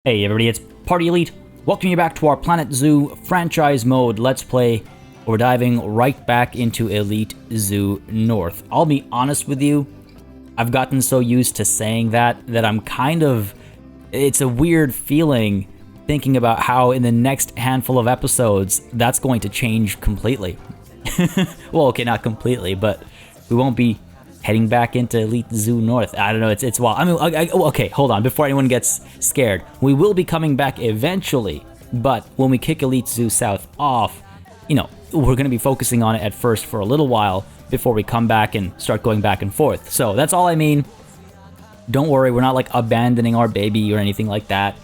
Hey everybody, it's Party Elite. Welcome you back to our Planet Zoo franchise mode Let's Play. We're diving right back into Elite Zoo North. I'll be honest with you, I've gotten so used to saying that I'm kind of... It's a weird feeling thinking about how in the next handful of episodes, that's going to change completely. Well, okay, not completely, but we won't be heading back into Elite Zoo North. I don't know, it's wild. I mean, okay, hold on, before anyone gets scared. We will be coming back eventually, but when we kick Elite Zoo South off, you know, we're going to be focusing on it at first for a little while before we come back and start going back and forth. So that's all I mean. Don't worry, we're not like abandoning our baby or anything like that.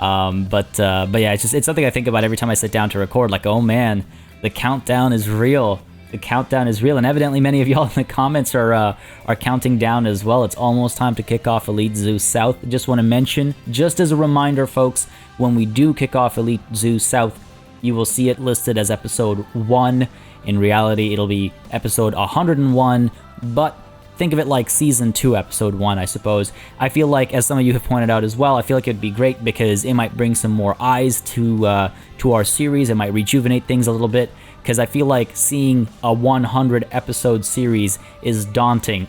But yeah, it's something I think about every time I sit down to record. Like, oh man, the countdown is real. The countdown is real, and evidently many of y'all in the comments are counting down as well. It's almost time to kick off Elite Zoo South. Just want to mention, just as a reminder, folks, when we do kick off Elite Zoo South, you will see it listed as episode 1. In reality, it'll be episode 101, but think of it like season 2, episode 1, I suppose. I feel like, as some of you have pointed out as well, I feel like it'd be great because it might bring some more eyes to our series. It might rejuvenate things a little bit, because I feel like seeing a 100 episode series is daunting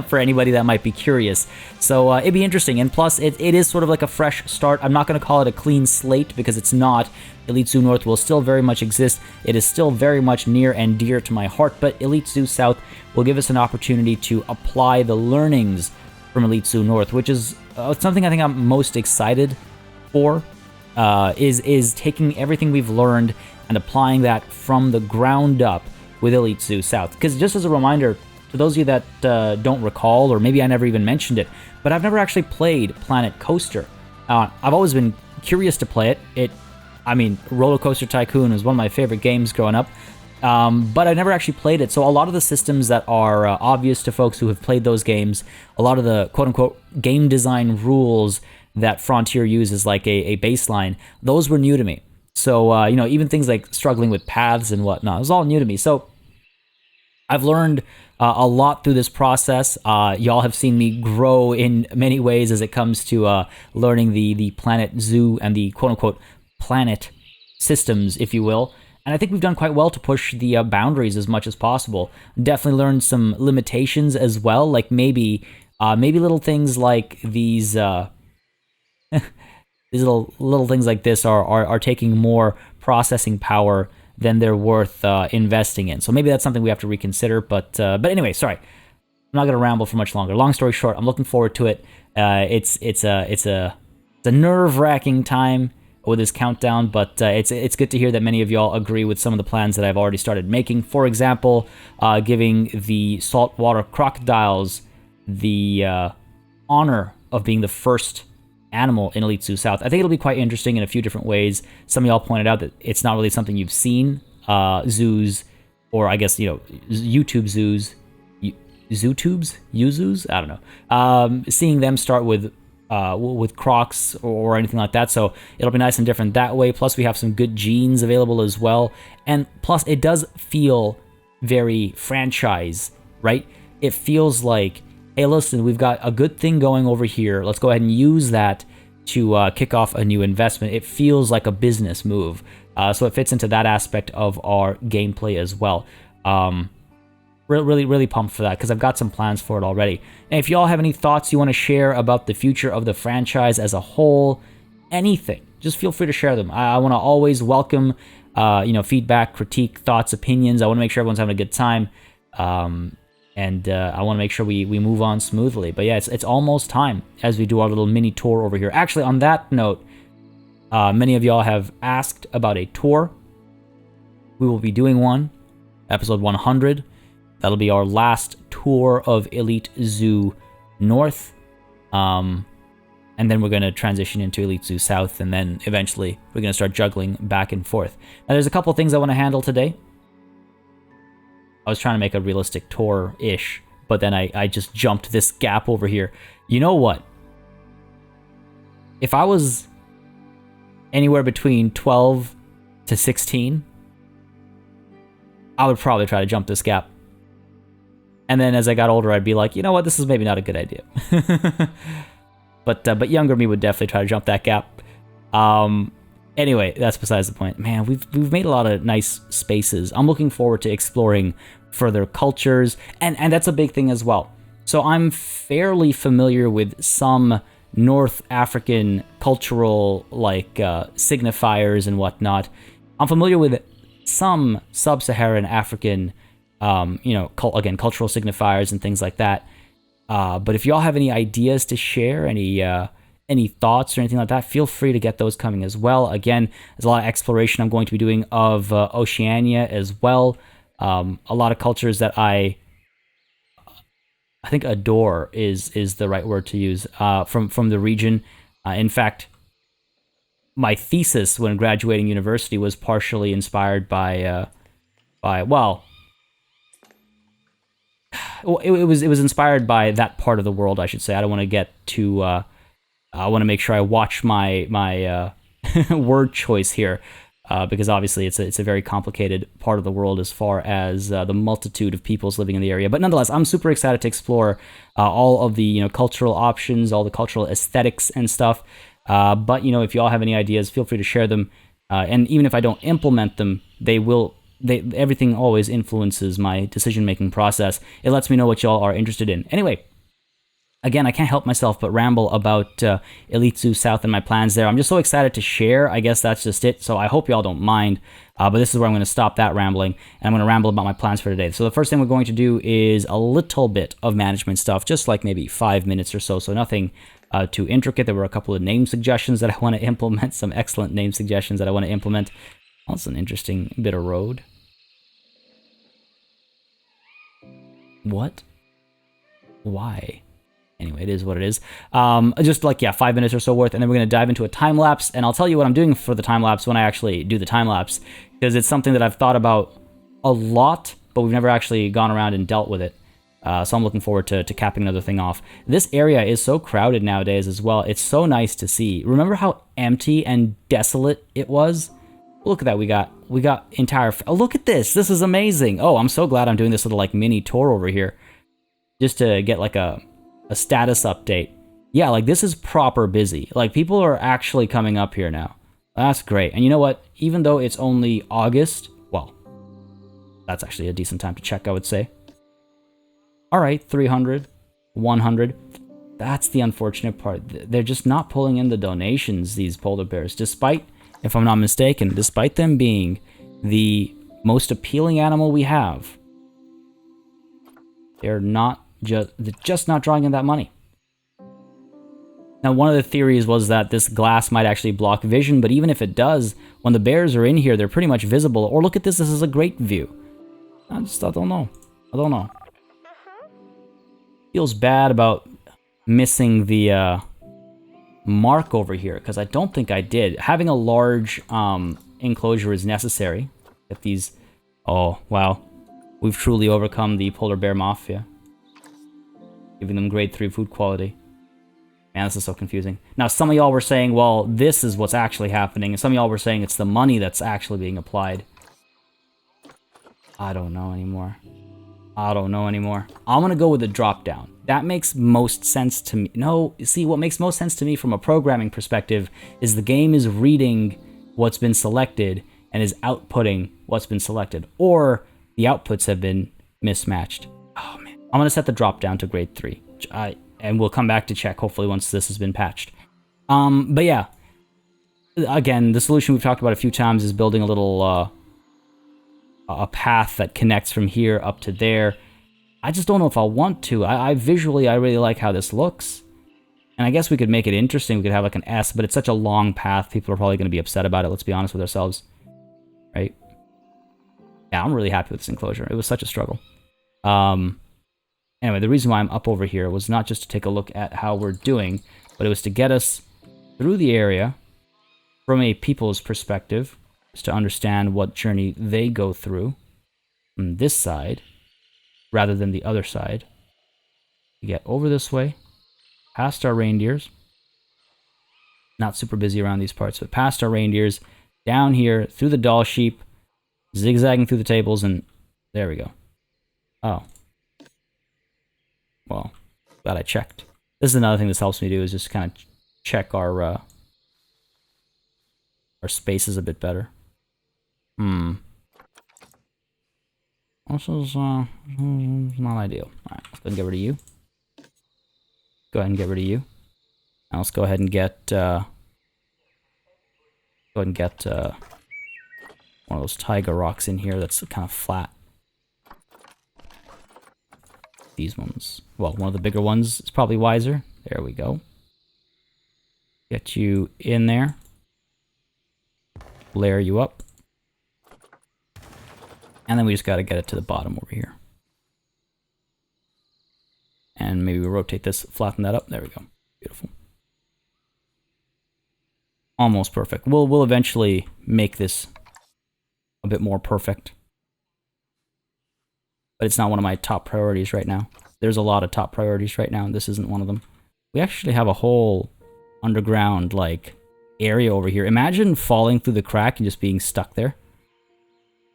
for anybody that might be curious. So it'd be interesting, and plus it is sort of like a fresh start. I'm not going to call it a clean slate because it's not. Elite Zoo North will still very much exist. It is still very much near and dear to my heart, but Elite Zoo South will give us an opportunity to apply the learnings from Elite Zoo North, which is something I think I'm most excited for, is taking everything we've learned and applying that from the ground up with Elite Zoo South. Because just as a reminder, to those of you that don't recall, or maybe I never even mentioned it, but I've never actually played Planet Coaster. I've always been curious to play it. I mean, Roller Coaster Tycoon was one of my favorite games growing up, but I never actually played it. So a lot of the systems that are obvious to folks who have played those games, a lot of the quote-unquote game design rules that Frontier uses like a baseline, those were new to me. So, you know, even things like struggling with paths and whatnot, it was all new to me. So I've learned a lot through this process. Y'all have seen me grow in many ways as it comes to learning the Planet Zoo and the quote-unquote planet systems, if you will. And I think we've done quite well to push the boundaries as much as possible. Definitely learned some limitations as well, like maybe little things like these... These little things like this are taking more processing power than they're worth investing in. So maybe that's something we have to reconsider. But anyway, sorry, I'm not gonna ramble for much longer. Long story short, I'm looking forward to it. It's a nerve-wracking time with this countdown, but it's good to hear that many of y'all agree with some of the plans that I've already started making. For example, giving the saltwater crocodiles the honor of being the first animal in Elite Zoo South. I think it'll be quite interesting in a few different ways. Some of y'all pointed out that it's not really something you've seen zoos, or I guess, you know, YouTube zoos, zootubes, uzoos, I don't know. Seeing them start with crocs or anything like that, so it'll be nice and different that way. Plus we have some good genes available as well, and plus it does feel very franchise, right? It feels like, hey, listen, we've got a good thing going over here. Let's go ahead and use that to kick off a new investment. It feels like a business move. So it fits into that aspect of our gameplay as well. Really pumped for that because I've got some plans for it already. And if y'all have any thoughts you want to share about the future of the franchise as a whole, anything, just feel free to share them. I want to always welcome feedback, critique, thoughts, opinions. I want to make sure everyone's having a good time. And I want to make sure we move on smoothly. But yeah, it's almost time as we do our little mini tour over here. Actually, on that note, many of y'all have asked about a tour. We will be doing one, episode 100. That'll be our last tour of Elite Zoo North. And then we're going to transition into Elite Zoo South, and then eventually we're going to start juggling back and forth. Now, there's a couple things I want to handle today. I was trying to make a realistic tour-ish, but then I just jumped this gap over here. You know what? If I was anywhere between 12 to 16, I would probably try to jump this gap. And then as I got older, I'd be like, you know what? This is maybe not a good idea. But younger me would definitely try to jump that gap. Anyway, that's besides the point. Man, we've made a lot of nice spaces. I'm looking forward to exploring further cultures, and that's a big thing as well. So I'm fairly familiar with some North African cultural signifiers and whatnot. I'm familiar with some sub-Saharan African, cultural signifiers and things like that. But if y'all have any ideas to share, any thoughts or anything like that, feel free to get those coming as well. Again, there's a lot of exploration I'm going to be doing of Oceania as well. A lot of cultures that I think adore is the right word to use from the region. In fact, my thesis when graduating university was partially inspired by it was inspired by that part of the world, I should say. I don't want to get too. I want to make sure I watch my word choice here, because obviously it's a very complicated part of the world as far as the multitude of peoples living in the area. But nonetheless, I'm super excited to explore all of the cultural options, all the cultural aesthetics and stuff. But if you all have any ideas, feel free to share them. And even if I don't implement them, everything always influences my decision-making process. It lets me know what y'all are interested in. Anyway, again, I can't help myself but ramble about Elite Zoo South and my plans there. I'm just so excited to share. I guess that's just it. So I hope y'all don't mind. But this is where I'm going to stop that rambling, and I'm going to ramble about my plans for today. So the first thing we're going to do is a little bit of management stuff, just like maybe 5 minutes or so. So nothing too intricate. There were a couple of name suggestions that I want to implement, some excellent name suggestions that I want to implement. That's an interesting bit of road. What? Why? Anyway, it is what it is. Just 5 minutes or so worth, and then we're going to dive into a time lapse, and I'll tell you what I'm doing for the time lapse when I actually do the time lapse, because it's something that I've thought about a lot, but we've never actually gone around and dealt with it. So I'm looking forward to capping another thing off. This area is so crowded nowadays as well. It's so nice to see. Remember how empty and desolate it was? Look at that. We got entire... Oh, look at this. This is amazing. Oh, I'm so glad I'm doing this little mini tour over here, just to get a status update. Yeah, this is proper busy. People are actually coming up here now. That's great. And you know what? Even though it's only August, well, that's actually a decent time to check, I would say. All right, 300, 100. That's the unfortunate part. They're just not pulling in the donations, these polar bears, despite, if I'm not mistaken, despite them being the most appealing animal we have. They're just not drawing in that money. Now, one of the theories was that this glass might actually block vision, but even if it does, when the bears are in here, they're pretty much visible. Or look at this is a great view. I don't know. Feels bad about missing the mark over here, because I don't think I did. Having a large enclosure is necessary. Get these... Oh, wow. We've truly overcome the polar bear mafia, giving them grade 3 food quality. Man, this is so confusing. Now, some of y'all were saying, well, this is what's actually happening, and some of y'all were saying it's the money that's actually being applied. I don't know anymore. I'm gonna go with the drop down. That makes most sense to me. No, see, what makes most sense to me from a programming perspective is the game is reading what's been selected and is outputting what's been selected, or the outputs have been mismatched. Oh man, I'm gonna set the drop down to grade 3, and we'll come back to check hopefully once this has been patched. But yeah, again, the solution we've talked about a few times is building a little a path that connects from here up to there. I just don't know if I'll want to. I visually, I really like how this looks. And I guess we could make it interesting. We could have an S, but it's such a long path. People are probably going to be upset about it. Let's be honest with ourselves. Right? Yeah, I'm really happy with this enclosure. It was such a struggle. Anyway, the reason why I'm up over here was not just to take a look at how we're doing, but it was to get us through the area from a people's perspective, just to understand what journey they go through on this side, rather than the other side. We get over this way, past our reindeers. Not super busy around these parts, but past our reindeers, down here, through the doll sheep, zigzagging through the tables, and there we go. Oh. Well, glad I checked. This is another thing this helps me do, is just kind of check our Our space is a bit better. This is not ideal. Alright, let's go ahead and get rid of you. Go ahead and get rid of you. Now let's go ahead and get one of those tiger rocks in here that's kind of flat. These ones. Well, one of the bigger ones is probably wiser. There we go. Get you in there. Layer you up. And then we just got to get it to the bottom over here. And maybe we rotate this, flatten that up. There we go. Beautiful. Almost perfect. We'll eventually make this a bit more perfect. But it's not one of my top priorities right now. There's a lot of top priorities right now, and this isn't one of them. We actually have a whole underground, like, area over here. Imagine falling through the crack and just being stuck there.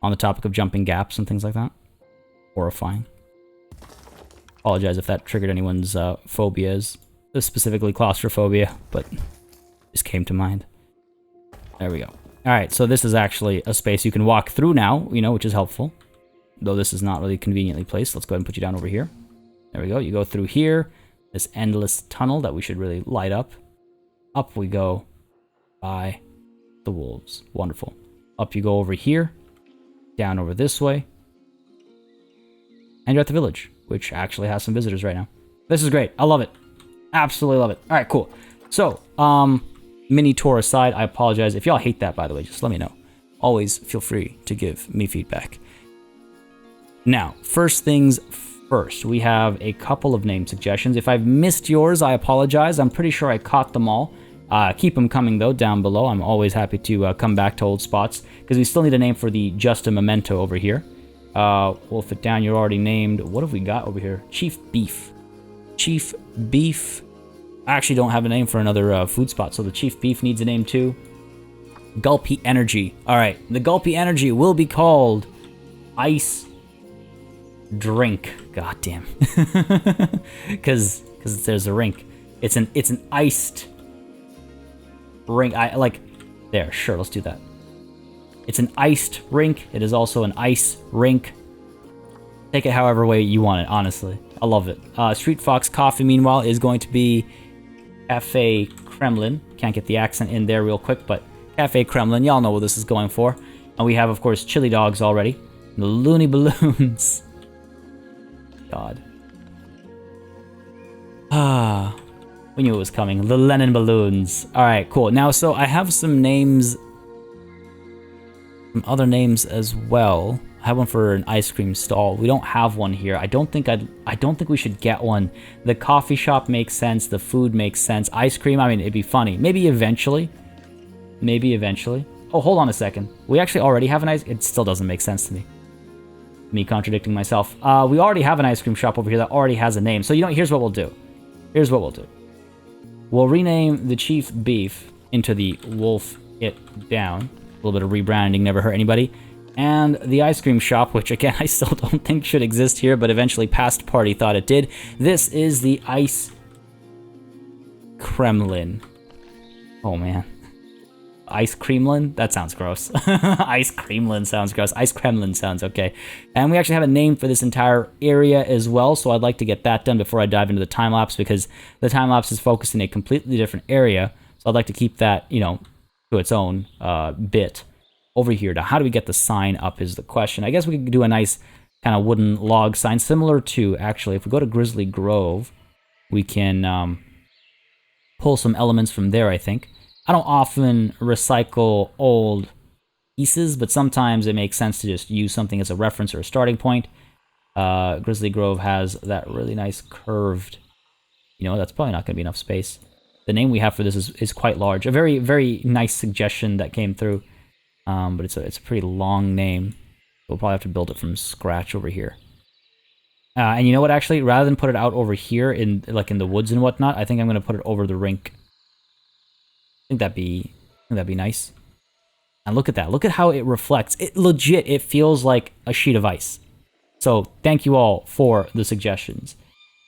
On the topic of jumping gaps and things like that. Horrifying. Apologize if that triggered anyone's phobias. Specifically claustrophobia, but just came to mind. There we go. Alright, so this is actually a space you can walk through now, you know, which is helpful. Though this is not really conveniently placed. Let's go ahead and put you down over here. There we go. You go through here. This endless tunnel that we should really light up. Up we go by the wolves. Wonderful. Up you go over here. Down over this way. And you're at the village, which actually has some visitors right now. This is great. I love it. Absolutely love it. All right, cool. So, mini tour aside, I apologize. If y'all hate that, by the way, just let me know. Always feel free to give me feedback. Now, first things first, we have a couple of name suggestions. If I've missed yours, I apologize. I'm pretty sure I caught them all. Keep them coming, though, down below. I'm always happy to come back to old spots, because we still need a name for the Just a Memento over here. We'll fit down. You're already named. What have we got over here? Chief Beef. Chief Beef. I actually don't have a name for another food spot, so the Chief Beef needs a name, too. Gulpy Energy. All right, the Gulpy Energy will be called Ice Drink. God damn. Because there's a rink. It's an iced rink. There, sure, let's do that. It's an iced rink. It is also an ice rink. Take it however way you want it, honestly. I love it. Street Fox Coffee, meanwhile, is going to be Cafe Kremlin. Can't get the accent in there real quick, but Cafe Kremlin, y'all know what this is going for. And we have, of course, chili dogs already. The Looney Balloons. God. We knew it was coming. The Lennon Balloons. Alright, cool. Now, so I have some names, some other names as well. I have one for an ice cream stall. We don't have one here. I don't think we should get one. The coffee shop makes sense. The food makes sense. Ice cream, I mean, it'd be funny. Maybe eventually. Maybe eventually. Oh, hold on a second. We actually already have an ice... It still doesn't make sense to me. Me contradicting myself. We already have an ice cream shop over here that already has a name. So, you know, here's what we'll do. Here's what we'll do. We'll rename the Chief Beef into the Wolf It Down. A little bit of rebranding never hurt anybody. And the ice cream shop, which again I still don't think should exist here, but eventually Past Party thought it did. This is the Ice Kremlin. Oh man. Ice Kremlin? That sounds gross. Ice Kremlin sounds gross. Ice Kremlin sounds okay. And we actually have a name for this entire area as well, so I'd like to get that done before I dive into the time-lapse, because the time-lapse is focused in a completely different area, so I'd like to keep that, you know, to its own bit over here. Now, how do we get the sign up is the question. I guess we could do a nice kind of wooden log sign, similar to, actually, if we go to Grizzly Grove, we can pull some elements from there, I think. I don't often recycle old pieces, but sometimes it makes sense to just use something as a reference or a starting point. Grizzly Grove has that really nice curved, you know, that's probably not going to be enough space. The name we have for this is quite large. A very, very nice suggestion that came through, but it's a pretty long name. We'll probably have to build it from scratch over here. And you know what, actually, rather than put it out over here in the woods and whatnot, I think I'm going to put it over the rink. I think that'd be nice. And look at that. Look at how it reflects. It legit, it feels like a sheet of ice. So thank you all for the suggestions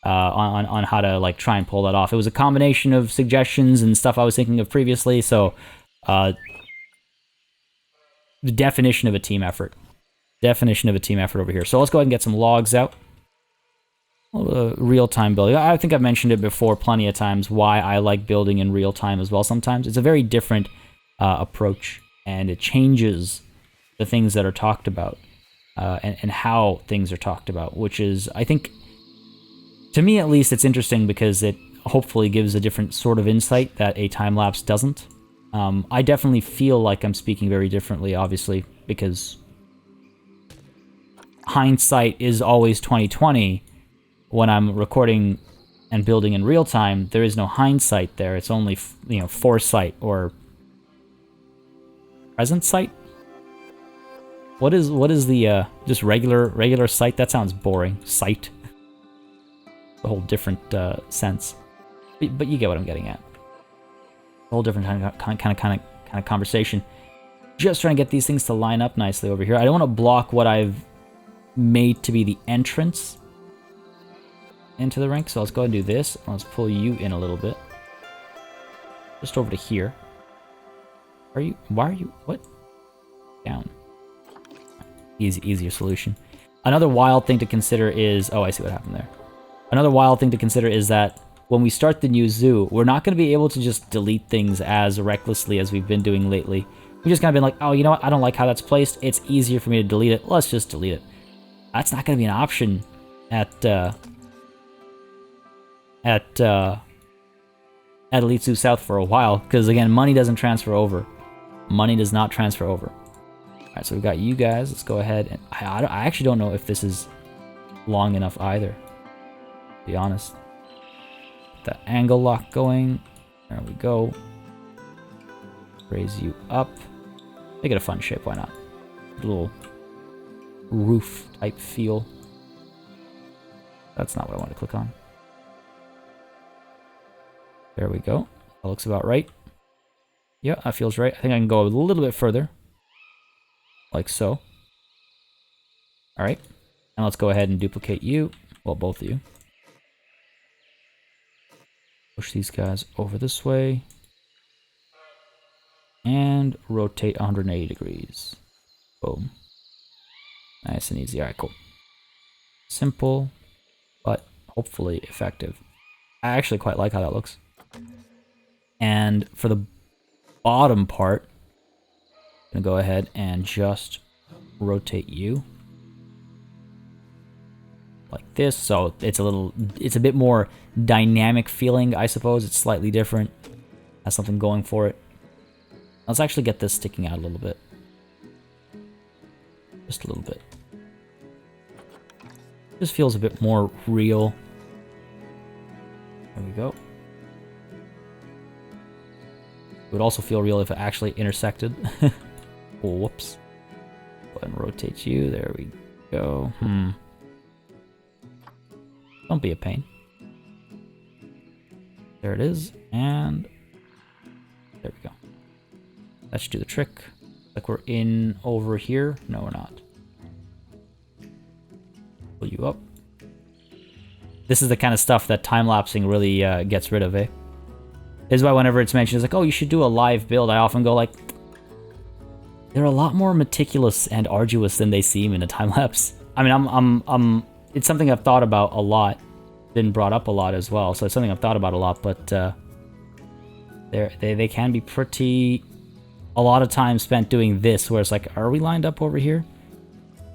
on how to like try and pull that off. It was a combination of suggestions and stuff I was thinking of previously. So the definition of a team effort. Definition of a team effort over here. So let's go ahead and get some logs out. Real-time building. I think I've mentioned it before plenty of times why I like building in real time as well sometimes. It's a very different approach, and it changes the things that are talked about and how things are talked about, which is, I think, to me at least, it's interesting because it hopefully gives a different sort of insight that a time-lapse doesn't. I definitely feel like I'm speaking very differently, obviously, because hindsight is always 20/20. When I'm recording and building in real time, there is no hindsight there. It's only, foresight or present sight. What is the just regular sight? That sounds boring. Sight. A whole different sense. But you get what I'm getting at. A whole different kind of conversation. Just trying to get these things to line up nicely over here. I don't want to block what I've made to be the entrance into the rink, so let's go ahead and do this. Let's pull you in a little bit. Just over to here. Why are you, what? Down. Easier solution. Another wild thing to consider is, oh, I see what happened there. Another wild thing to consider is that when we start the new zoo, we're not going to be able to just delete things as recklessly as we've been doing lately. We just kind of been like, oh, you know what? I don't like how that's placed. It's easier for me to delete it. Let's just delete it. That's not going to be an option at Elite Zoo South for a while, because again, money doesn't transfer over. Money does not transfer over. Alright, so we've got you guys. Let's go ahead and... I actually don't know if this is long enough either, to be honest. Get that angle lock going. There we go. Raise you up. Make it a fun shape, why not? A little roof type feel. That's not what I want to click on. There we go. That looks about right. Yeah, that feels right. I think I can go a little bit further. Like so. Alright. And let's go ahead and duplicate you. Well, both of you. Push these guys over this way. And rotate 180 degrees. Boom. Nice and easy. Alright, cool. Simple, but hopefully effective. I actually quite like how that looks. And for the bottom part, I'm going to go ahead and just rotate you like this. So it's a bit more dynamic feeling, I suppose. It's slightly different. Has something going for it. Let's actually get this sticking out a little bit. Just a little bit. Just feels a bit more real. There we go. It would also feel real if it actually intersected. Oh, whoops. Go ahead and rotate you. There we go. Don't be a pain. There it is. And there we go. That should do the trick. Like we're in over here. No, we're not. Pull you up. This is the kind of stuff that time-lapsing really gets rid of, eh? This is why whenever it's mentioned, it's like, oh, you should do a live build. I often go like, they're a lot more meticulous and arduous than they seem in a time-lapse. I mean, it's something I've thought about a lot. Been brought up a lot as well, so it's something I've thought about a lot, but they can be pretty... A lot of time spent doing this, where it's like, are we lined up over here?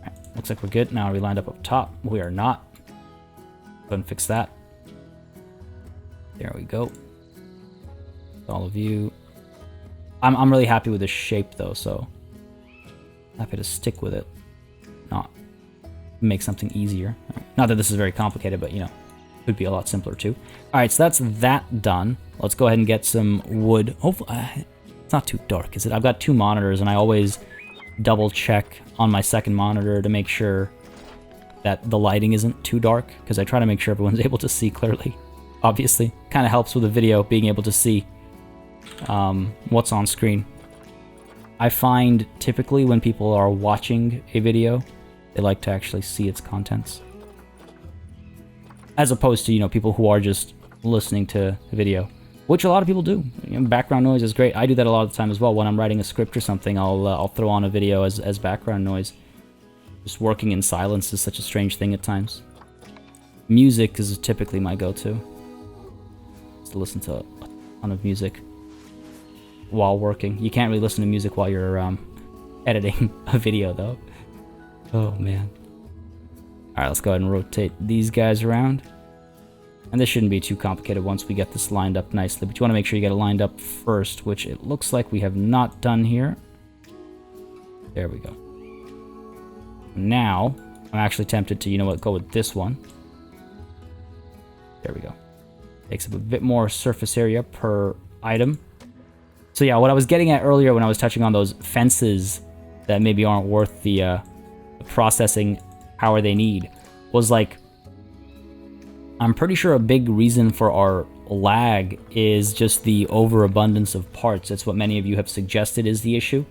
Right, looks like we're good. Now are we lined up top? We are not. Go ahead and fix that. There we go. All of you. I'm really happy with the shape though, so happy to stick with it. Not make something easier. Not that this is very complicated, but you know, could be a lot simpler too. All right, so that's that done. Let's go ahead and get some wood. Hopefully, it's not too dark, is it? I've got two monitors, and I always double check on my second monitor to make sure that the lighting isn't too dark, because I try to make sure everyone's able to see clearly. Obviously, kind of helps with the video being able to see what's on screen. I find typically when people are watching a video, they like to actually see its contents, as opposed to, you know, people who are just listening to the video. which a lot of people do. You know, background noise is great. I do that a lot of the time as well. When I'm writing a script or something, I'll throw on a video as background noise. Just working in silence is such a strange thing at times. Music is typically my go-to. Just to listen to a ton of music while working. You can't really listen to music while you're editing a video, though. Oh, man. Alright, let's go ahead and rotate these guys around. And this shouldn't be too complicated once we get this lined up nicely. But you want to make sure you get it lined up first, which it looks like we have not done here. There we go. Now, I'm actually tempted to, you know what, go with this one. There we go. Takes up a bit more surface area per item. So yeah, what I was getting at earlier when I was touching on those fences that maybe aren't worth the processing power they need was like, I'm pretty sure a big reason for our lag is just the overabundance of parts. That's what many of you have suggested is the issue.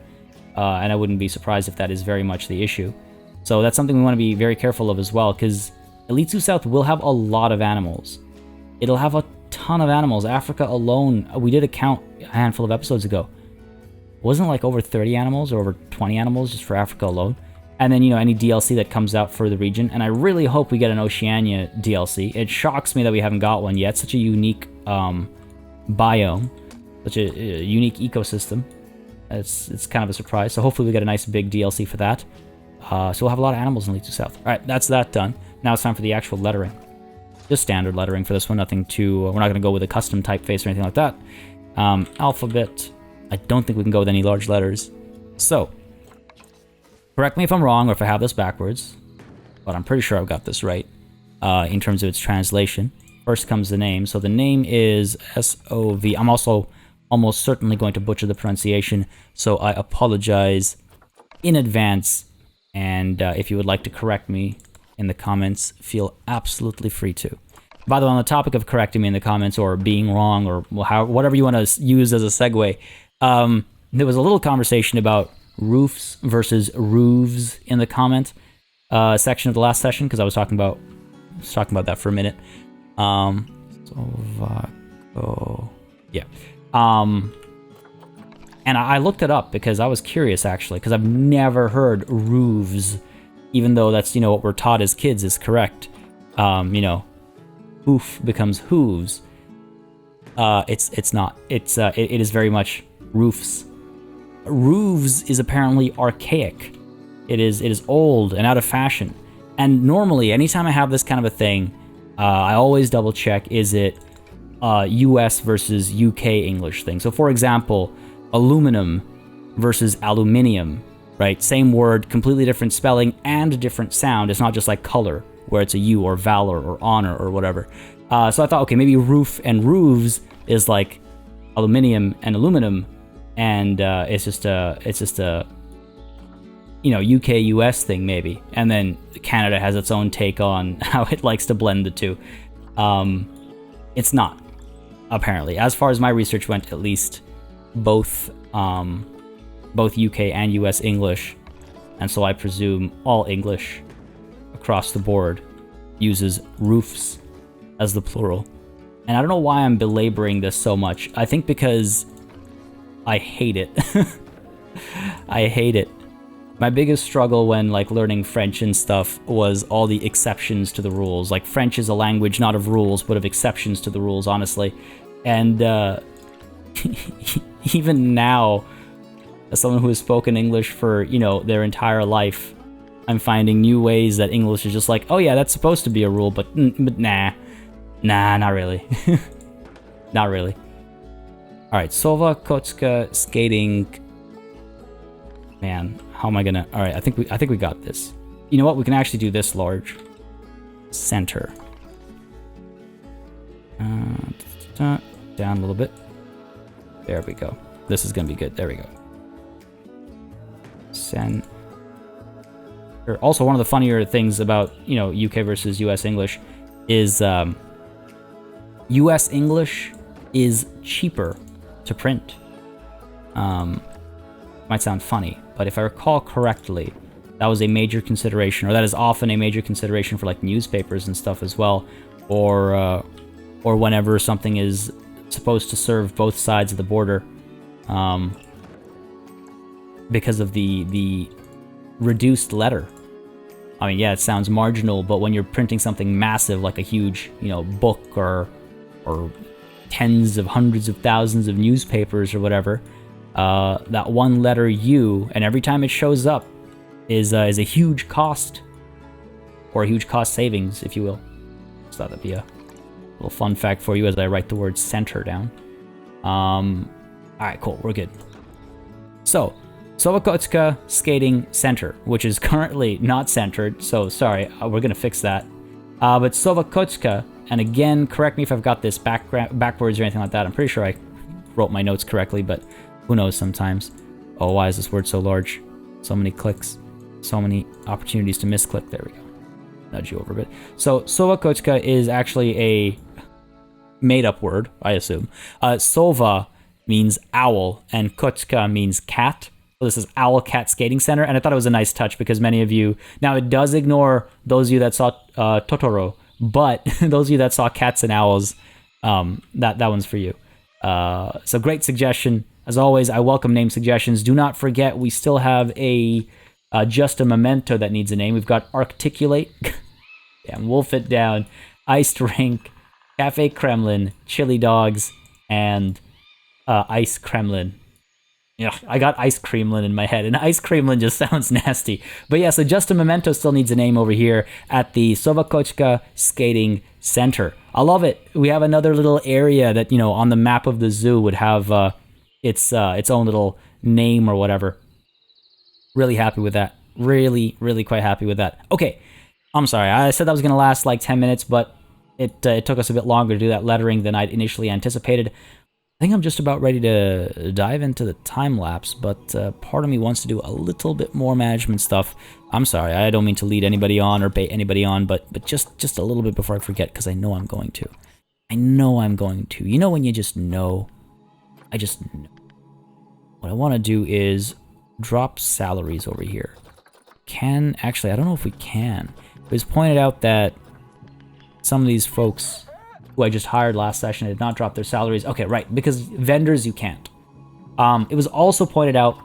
And I wouldn't be surprised if that is very much the issue. So that's something we want to be very careful of as well, because Elite Zoo South will have a lot of animals. It'll have a ton of animals. Africa alone, we did a count a handful of episodes ago. Wasn't it like over 30 animals or over 20 animals just for Africa alone? And then, you know, any DLC that comes out for the region. And I really hope we get an Oceania DLC. It shocks me that we haven't got one yet. Such a unique biome. Such a unique ecosystem. It's kind of a surprise. So hopefully we get a nice big DLC for that. So we'll have a lot of animals in Elite Zoo South. Alright, that's that done. Now it's time for the actual lettering. Just standard lettering for this one. Nothing too... we're not going to go with a custom typeface or anything like that. Alphabet. I don't think we can go with any large letters. So... correct me if I'm wrong or if I have this backwards, but I'm pretty sure I've got this right in terms of its translation. First comes the name. So the name is S-O-V. I'm also almost certainly going to butcher the pronunciation, so I apologize in advance. And if you would like to correct me in the comments, feel absolutely free to. By the way, on the topic of correcting me in the comments or being wrong or whatever you want to use as a segue, there was a little conversation about roofs versus roofs in the comment section of the last session, because I was talking about that for a minute. Yeah. And I looked it up because I was curious, actually, because I've never heard roofs, even though that's, you know, what we're taught as kids is correct. You know, hoof becomes hooves. It's not. It is very much roofs. Roofs is apparently archaic. It is old and out of fashion. And normally, anytime I have this kind of a thing, I always double check, is it US versus UK English thing. So for example, aluminum versus aluminium, right? Same word, completely different spelling and different sound. It's not just like color, where it's a U or valor or honor or whatever. So I thought, okay, maybe roof and roofs is like aluminium and aluminum. And it's just a you know, UK US thing maybe, and then Canada has its own take on how it likes to blend the two. It's not, apparently, as far as my research went, at least. Both UK and US English, and so I presume all English across the board uses roofs as the plural. And I don't know why I'm belaboring this so much. I think because I hate it. I hate it. My biggest struggle when like learning French and stuff was all the exceptions to the rules. Like, French is a language not of rules, but of exceptions to the rules, honestly. And even now, as someone who has spoken English for, you know, their entire life, I'm finding new ways that English is just like, oh yeah, that's supposed to be a rule, but nah, not really. Not really. Alright, Sova, Kotska, skating. Man, how am I gonna... Alright, I think we got this. You know what? We can actually do this large. Center. Down a little bit. There we go. This is gonna be good. There we go. Center. Also, one of the funnier things about, you know, UK versus US English is US English is cheaper to print. Might sound funny, but if I recall correctly, that was a major consideration, or that is often a major consideration for like newspapers and stuff as well, or whenever something is supposed to serve both sides of the border, because of the reduced letter. I mean, yeah, it sounds marginal, but when you're printing something massive like a huge, book or tens of hundreds of thousands of newspapers or whatever, that one letter U, and every time it shows up, is a huge cost, or a huge cost savings, if you will. Just thought that'd be a little fun fact for you as I write the word center down. Alright, cool, we're good. So, Sovokotska Skating Center, which is currently not centered, so sorry, we're gonna fix that. But Sovokotska, and again, correct me if I've got this backwards or anything like that. I'm pretty sure I wrote my notes correctly, but who knows sometimes. Oh, why is this word so large? So many clicks, so many opportunities to misclick. There we go. Nudge you over a bit. So, Sovokotska is actually a made-up word, I assume. Sova means owl, and Kotska means cat. So this is Owl Cat Skating Center, and I thought it was a nice touch because many of you... Now, it does ignore those of you that saw Totoro, but those of you that saw cats and owls, that one's for you. So great suggestion. As always, I welcome name suggestions. Do not forget, we still have just a memento that needs a name. We've got Articulate, damn, Wolf It Down, Iced Rink, Cafe Kremlin, Chili Dogs, and Ice Kremlin. Yeah, I got Ice Kremlin in my head, and Ice Kremlin just sounds nasty. But yeah, so Just a Memento still needs a name over here at the Sovokotska Skating Center. I love it. We have another little area that, on the map of the zoo would have its own little name or whatever. Really happy with that. Really, really quite happy with that. Okay, I'm sorry. I said that was going to last like 10 minutes, but it took us a bit longer to do that lettering than I'd initially anticipated. I think I'm just about ready to dive into the time lapse, but part of me wants to do a little bit more management stuff. I'm sorry, I don't mean to lead anybody on or bait anybody on, but just a little bit before I forget, because I know I'm going to. I know I'm going to. You know when you just know? I just know. What I want to do is drop salaries over here. Actually, I don't know if we can. It was pointed out that some of these folks who I just hired last session did not drop their salaries. Okay, right, because vendors you can't. It was also pointed out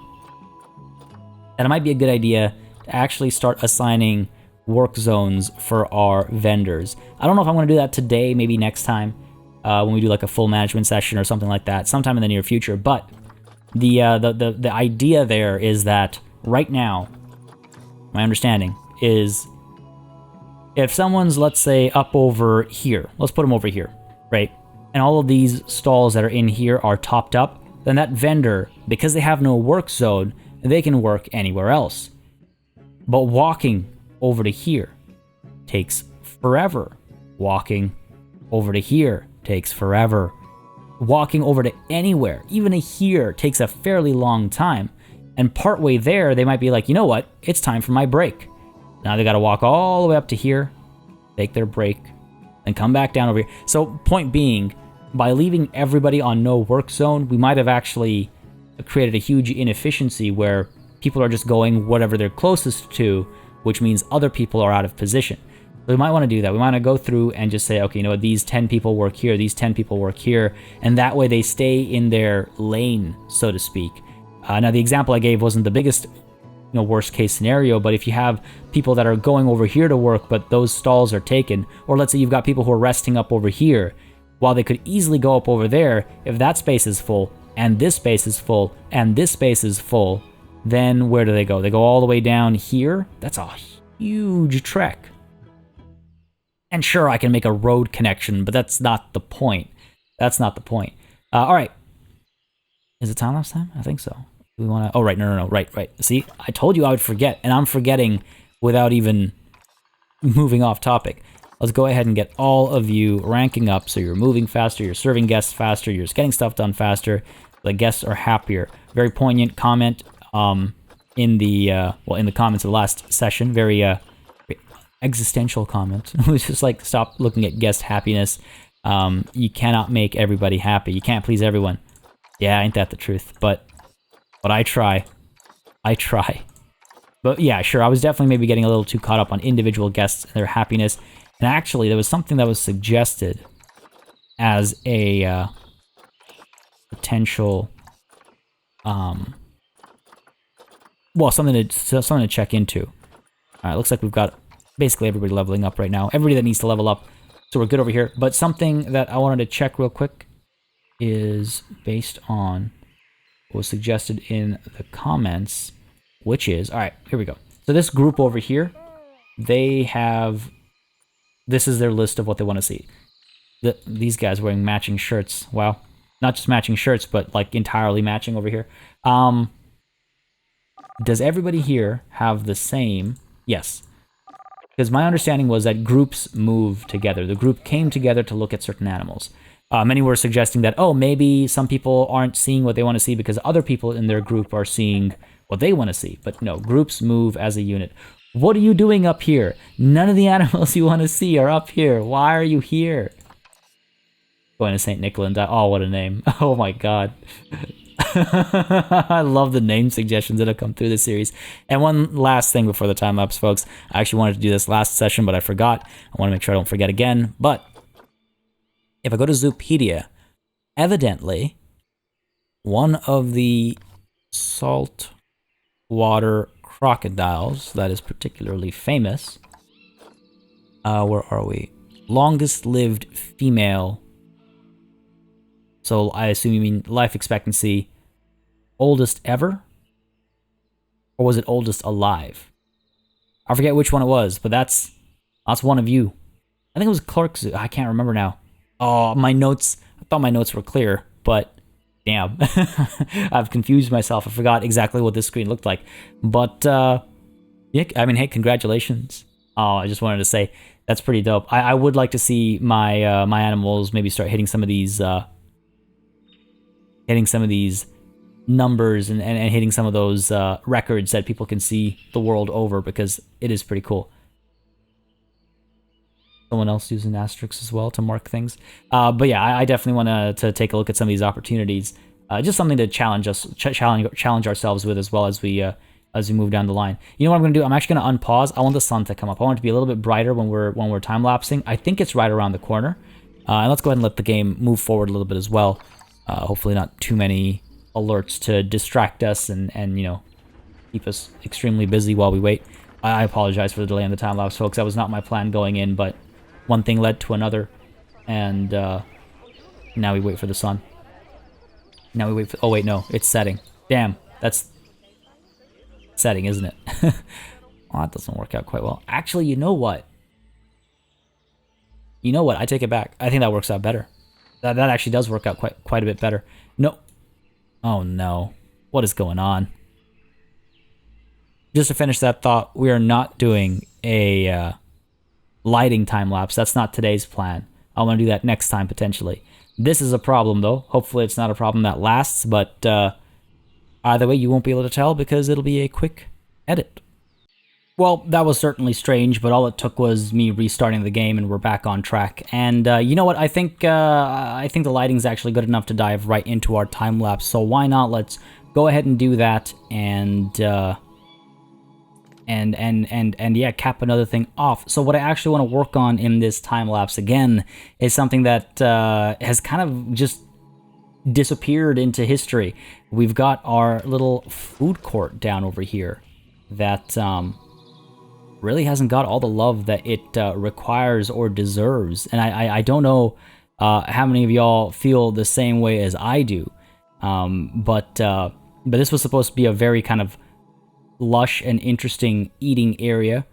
that it might be a good idea to actually start assigning work zones for our vendors. I don't know if I'm going to do that today, maybe next time, when we do like a full management session or something like that, sometime in the near future. But the idea there is that right now, my understanding is, if someone's, let's say, up over here, let's put them over here, right? And all of these stalls that are in here are topped up, then that vendor, because they have no work zone, they can work anywhere else. But walking over to here takes forever. Walking over to here takes forever. Walking over to anywhere, even to here, takes a fairly long time. And partway there, they might be like, you know what? It's time for my break. Now they got to walk all the way up to here, take their break, and come back down over here. So point being, by leaving everybody on no work zone, we might have actually created a huge inefficiency where people are just going whatever they're closest to, which means other people are out of position. So we might want to do that. We want to go through and just say, okay, you know what, these 10 people work here, these 10 people work here, and that way they stay in their lane, so to speak. Now, the example I gave wasn't the biggest worst case scenario, but if you have people that are going over here to work, but those stalls are taken, or let's say you've got people who are resting up over here, while they could easily go up over there, if that space is full, and this space is full, and this space is full, then where do they go? They go all the way down here? That's a huge trek. And sure, I can make a road connection, but that's not the point. That's not the point. All right. Is it time lapse time? I think so. We want to... Oh, right. No. Right. See, I told you I would forget, and I'm forgetting without even moving off topic. Let's go ahead and get all of you ranking up so you're moving faster, you're serving guests faster, you're just getting stuff done faster, the guests are happier. Very poignant comment in the comments of the last session. Very existential comment. It was just like, stop looking at guest happiness. You cannot make everybody happy. You can't please everyone. Yeah, ain't that the truth? But I try. But yeah, sure, I was definitely maybe getting a little too caught up on individual guests and their happiness. And actually, there was something that was suggested as a potential, well, something to check into. All right, looks like we've got basically everybody leveling up right now. Everybody that needs to level up, so we're good over here. But something that I wanted to check real quick is based on what was suggested in the comments, which is, all right, here we go. So this group over here, they have, this is their list of what they want to see. These guys wearing matching shirts. Wow. Not just matching shirts, but like entirely matching over here. Does everybody here have the same? Yes. Because my understanding was that groups move together. The group came together to look at certain animals. Many were suggesting that, oh, maybe some people aren't seeing what they want to see because other people in their group are seeing what they want to see. But no, groups move as a unit. What are you doing up here? None of the animals you want to see are up here. Why are you here? Going to St. Nicholas. Oh, what a name. Oh my god. I love the name suggestions that have come through this series. And one last thing before the time lapse, folks. I actually wanted to do this last session, but I forgot. I want to make sure I don't forget again. But if I go to Zoopedia, evidently, one of the saltwater crocodiles that is particularly famous, where are we? Longest lived female. So I assume you mean life expectancy, oldest ever? Or was it oldest alive? I forget which one it was, but that's one of you. I think it was Clark Zoo. I can't remember now. Oh, my notes. I thought my notes were clear, but damn. I've confused myself. I forgot exactly what this screen looked like. But, yeah, I mean, hey, congratulations. Oh, I just wanted to say, that's pretty dope. I would like to see my my animals maybe start hitting some of these numbers and hitting some of those records that people can see the world over, because it is pretty cool. Someone else using asterisks as well to mark things. But yeah, I definitely want to take a look at some of these opportunities. Just something to challenge us, challenge ourselves with as well as we move down the line. You know what I'm going to do? I'm actually going to unpause. I want the sun to come up. I want it to be a little bit brighter when we're time lapsing. I think it's right around the corner. And let's go ahead and let the game move forward a little bit as well. Hopefully not too many alerts to distract us and you know, keep us extremely busy while we wait. I apologize for the delay in the time lapse, folks. That was not my plan going in, but one thing led to another, and now we wait for the sun. Now we wait for, oh wait, no, it's setting. Damn, that's setting, isn't it? Well, that doesn't work out quite well. Actually, you know what? You know what? I take it back. I think that works out better. That actually does work out quite a bit better. No. Oh no. What is going on? Just to finish that thought, we are not doing a lighting time lapse. That's not today's plan. I want to do that next time potentially. This is a problem though. Hopefully it's not a problem that lasts, but either way you won't be able to tell because it'll be a quick edit. Well, that was certainly strange, but all it took was me restarting the game and we're back on track. And you know what? I think the lighting's actually good enough to dive right into our time lapse. So why not? Let's go ahead and do that and yeah, cap another thing off. So what I actually want to work on in this time lapse again is something that has kind of just disappeared into history. We've got our little food court down over here that really hasn't got all the love that it requires or deserves. And I don't know how many of y'all feel the same way as I do. But this was supposed to be a very kind of lush and interesting eating area.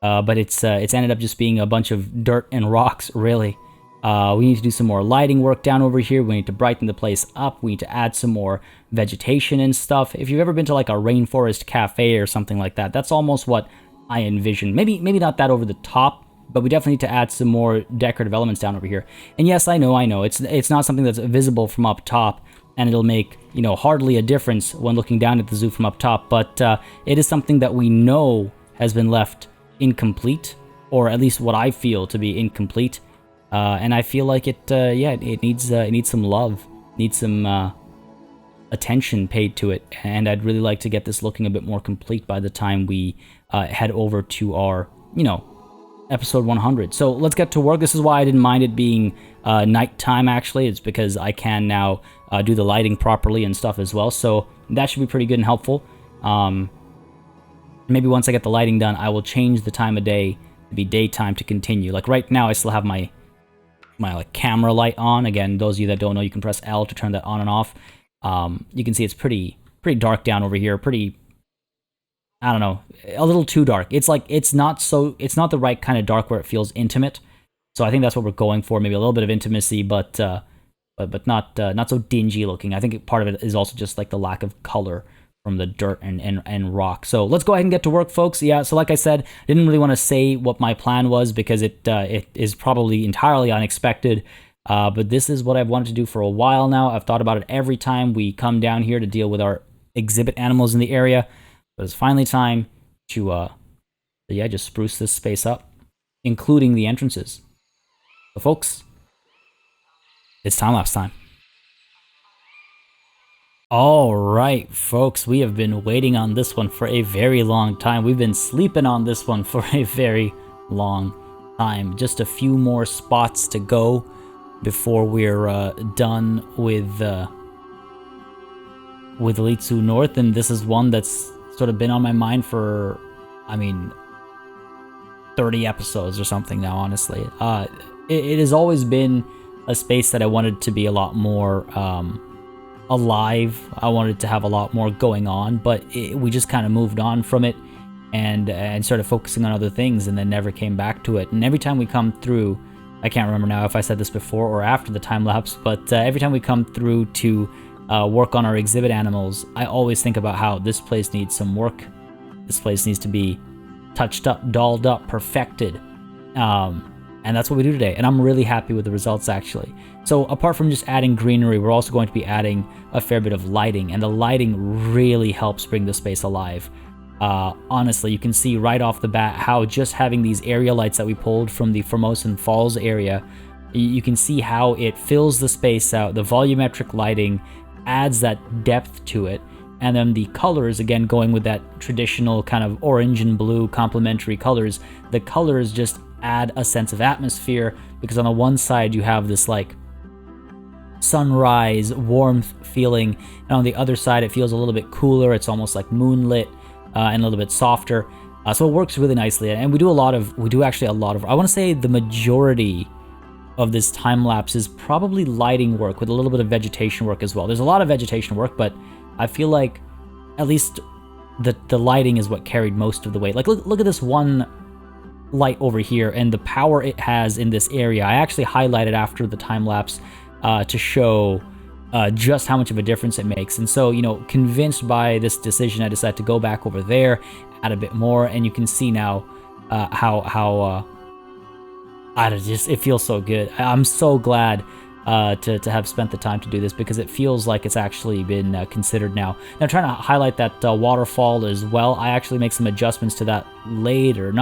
But it's ended up just being a bunch of dirt and rocks, really. We need to do some more lighting work down over here. We need to brighten the place up. We need to add some more vegetation and stuff. If you've ever been to like a rainforest cafe or something like that, that's almost what I envision. Maybe not that over the top, but we definitely need to add some more decorative elements down over here. And yes, I know, it's not something that's visible from up top, and it'll make, you know, hardly a difference when looking down at the zoo from up top, but it is something that we know has been left incomplete, or at least what I feel to be incomplete. And I feel like it needs some love, needs some attention paid to it, and I'd really like to get this looking a bit more complete by the time we head over to our, you know, episode 100. So let's get to work. This is why I didn't mind it being nighttime, actually. It's because I can now do the lighting properly and stuff as well. So that should be pretty good and helpful. Maybe once I get the lighting done, I will change the time of day to be daytime to continue. Like right now, I still have my like camera light on. Again, those of you that don't know, you can press L to turn that on and off. You can see it's pretty dark down over here. Pretty, I don't know, a little too dark. It's like it's not the right kind of dark where it feels intimate. So I think that's what we're going for. Maybe a little bit of intimacy, but not so dingy looking. I think part of it is also just like the lack of color from the dirt and rock. So let's go ahead and get to work, folks. Yeah, so like I said, I didn't really want to say what my plan was because it is probably entirely unexpected. But this is what I've wanted to do for a while now. I've thought about it every time we come down here to deal with our exhibit animals in the area. But it's finally time to, just spruce this space up, including the entrances. So folks, it's time-lapse time. All right, folks, we have been waiting on this one for a very long time. We've been sleeping on this one for a very long time. Just a few more spots to go before we're done with Elite Zoo North, and this is one that's sort of been on my mind for, 30 episodes or something now, honestly. It has always been a space that I wanted to be a lot more alive. I wanted to have a lot more going on, but we just kind of moved on from it and started focusing on other things and then never came back to it. And every time we come through, I can't remember now if I said this before or after the time lapse, but every time we come through to work on our exhibit animals, I always think about how this place needs some work. This place needs to be touched up, dolled up, perfected. And that's what we do today. And I'm really happy with the results, actually. So apart from just adding greenery, we're also going to be adding a fair bit of lighting. And the lighting really helps bring the space alive. Honestly, you can see right off the bat how just having these area lights that we pulled from the Formosan Falls area, you can see how it fills the space out. The volumetric lighting adds that depth to it. And then the colors, again, going with that traditional kind of orange and blue complementary colors, the colors just add a sense of atmosphere, because on the one side you have this like sunrise warmth feeling, and on the other side it feels a little bit cooler. It's almost like moonlit and a little bit softer. So it works really nicely. And we do actually a lot of, I want to say the majority of this time lapse is probably lighting work with a little bit of vegetation work as well. There's a lot of vegetation work, but I feel like at least the lighting is what carried most of the weight. Like look at this one light over here and the power it has in this area. I actually highlighted after the time lapse to show just how much of a difference it makes. And so, convinced by this decision, I decided to go back over there, add a bit more, and you can see now how it feels so good. I'm so glad to have spent the time to do this, because it feels like it's actually been considered now. Now, I'm trying to highlight that waterfall as well. I actually make some adjustments to that later,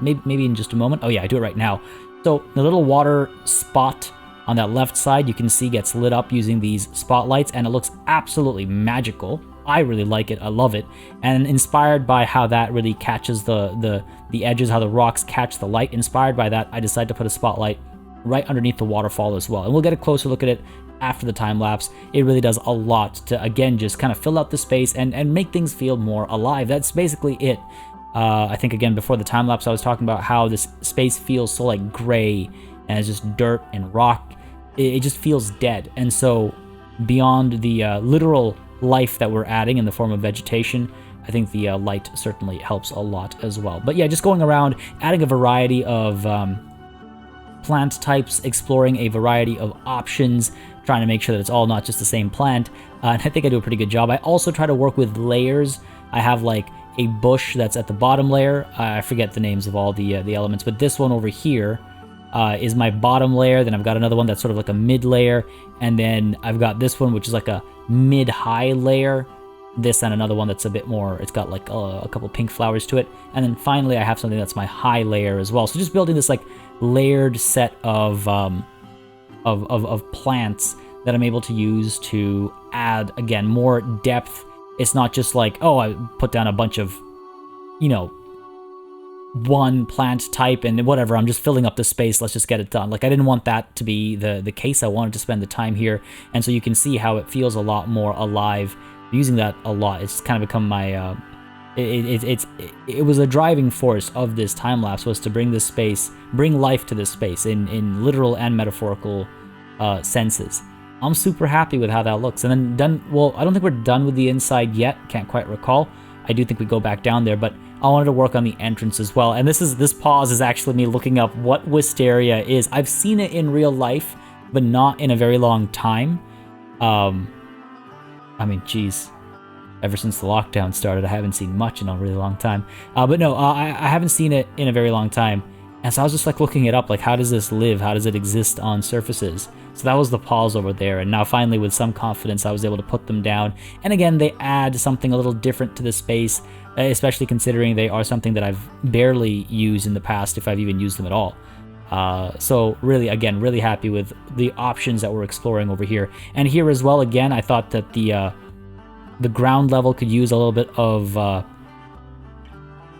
maybe in just a moment. Oh yeah, I do it right now. So the little water spot on that left side, you can see gets lit up using these spotlights, and it looks absolutely magical. I really like it. I love it. And inspired by how that really catches the edges, how the rocks catch the light, inspired by that, I decided to put a spotlight right underneath the waterfall as well. And we'll get a closer look at it after the time lapse. It really does a lot to, again, just kind of fill out the space and make things feel more alive. That's basically it. I think, again, before the time lapse, I was talking about how this space feels so like gray and it's just dirt and rock. It just feels dead. And so beyond the literal life that we're adding in the form of vegetation, I think the light certainly helps a lot as well. But yeah, just going around, adding a variety of plant types, exploring a variety of options, trying to make sure that it's all not just the same plant. And I think I do a pretty good job. I also try to work with layers. I have like a bush that's at the bottom layer. I forget the names of all the elements, but this one over here is my bottom layer. Then I've got another one that's sort of like a mid layer, and then I've got this one which is like a mid-high layer. This and another one that's a bit more, it's got like a couple pink flowers to it, and then finally I have something that's my high layer as well. So just building this like layered set of plants that I'm able to use to add, again, more depth. It's not just like, oh, I put down a bunch of, one plant type and whatever, I'm just filling up the space, let's just get it done. Like, I didn't want that to be the case. I wanted to spend the time here, and so you can see how it feels a lot more alive. I'm using that a lot. It's kind of become my it was a driving force of this time lapse, was to bring life to this space in literal and metaphorical senses. I'm super happy with how that looks. And then done. Well, I don't think we're done with the inside yet. Can't quite recall. I do think we go back down there, but I wanted to work on the entrance as well. And this pause is actually me looking up what Wisteria is. I've seen it in real life, but not in a very long time. I mean, geez. Ever since the lockdown started, I haven't seen much in a really long time. But no, I haven't seen it in a very long time. And so I was just like looking it up, like, how does this live? How does it exist on surfaces? So that was the pause over there. And now finally, with some confidence, I was able to put them down. And again, they add something a little different to the space, especially considering they are something that I've barely used in the past, if I've even used them at all. So really, again, really happy with the options that we're exploring over here. And here as well, again, I thought that the ground level could use a little bit of, I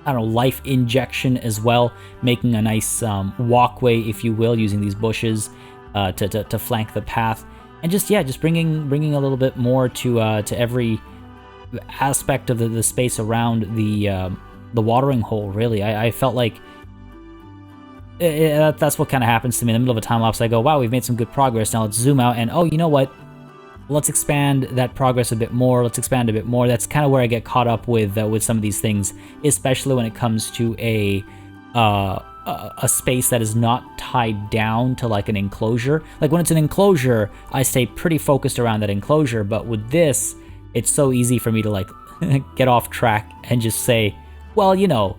don't know, life injection as well, making a nice walkway, if you will, using these bushes to flank the path, and just bringing a little bit more to every aspect of the space around the watering hole. Really, I felt like that's what kind of happens to me in the middle of a time lapse. I go, wow, we've made some good progress. Now let's zoom out and, oh, you know what? Let's expand that progress a bit more. Let's expand a bit more. That's kind of where I get caught up with some of these things, especially when it comes to a space that is not tied down to like an enclosure. Like when it's an enclosure, I stay pretty focused around that enclosure. But with this, it's so easy for me to like get off track and just say, well, you know,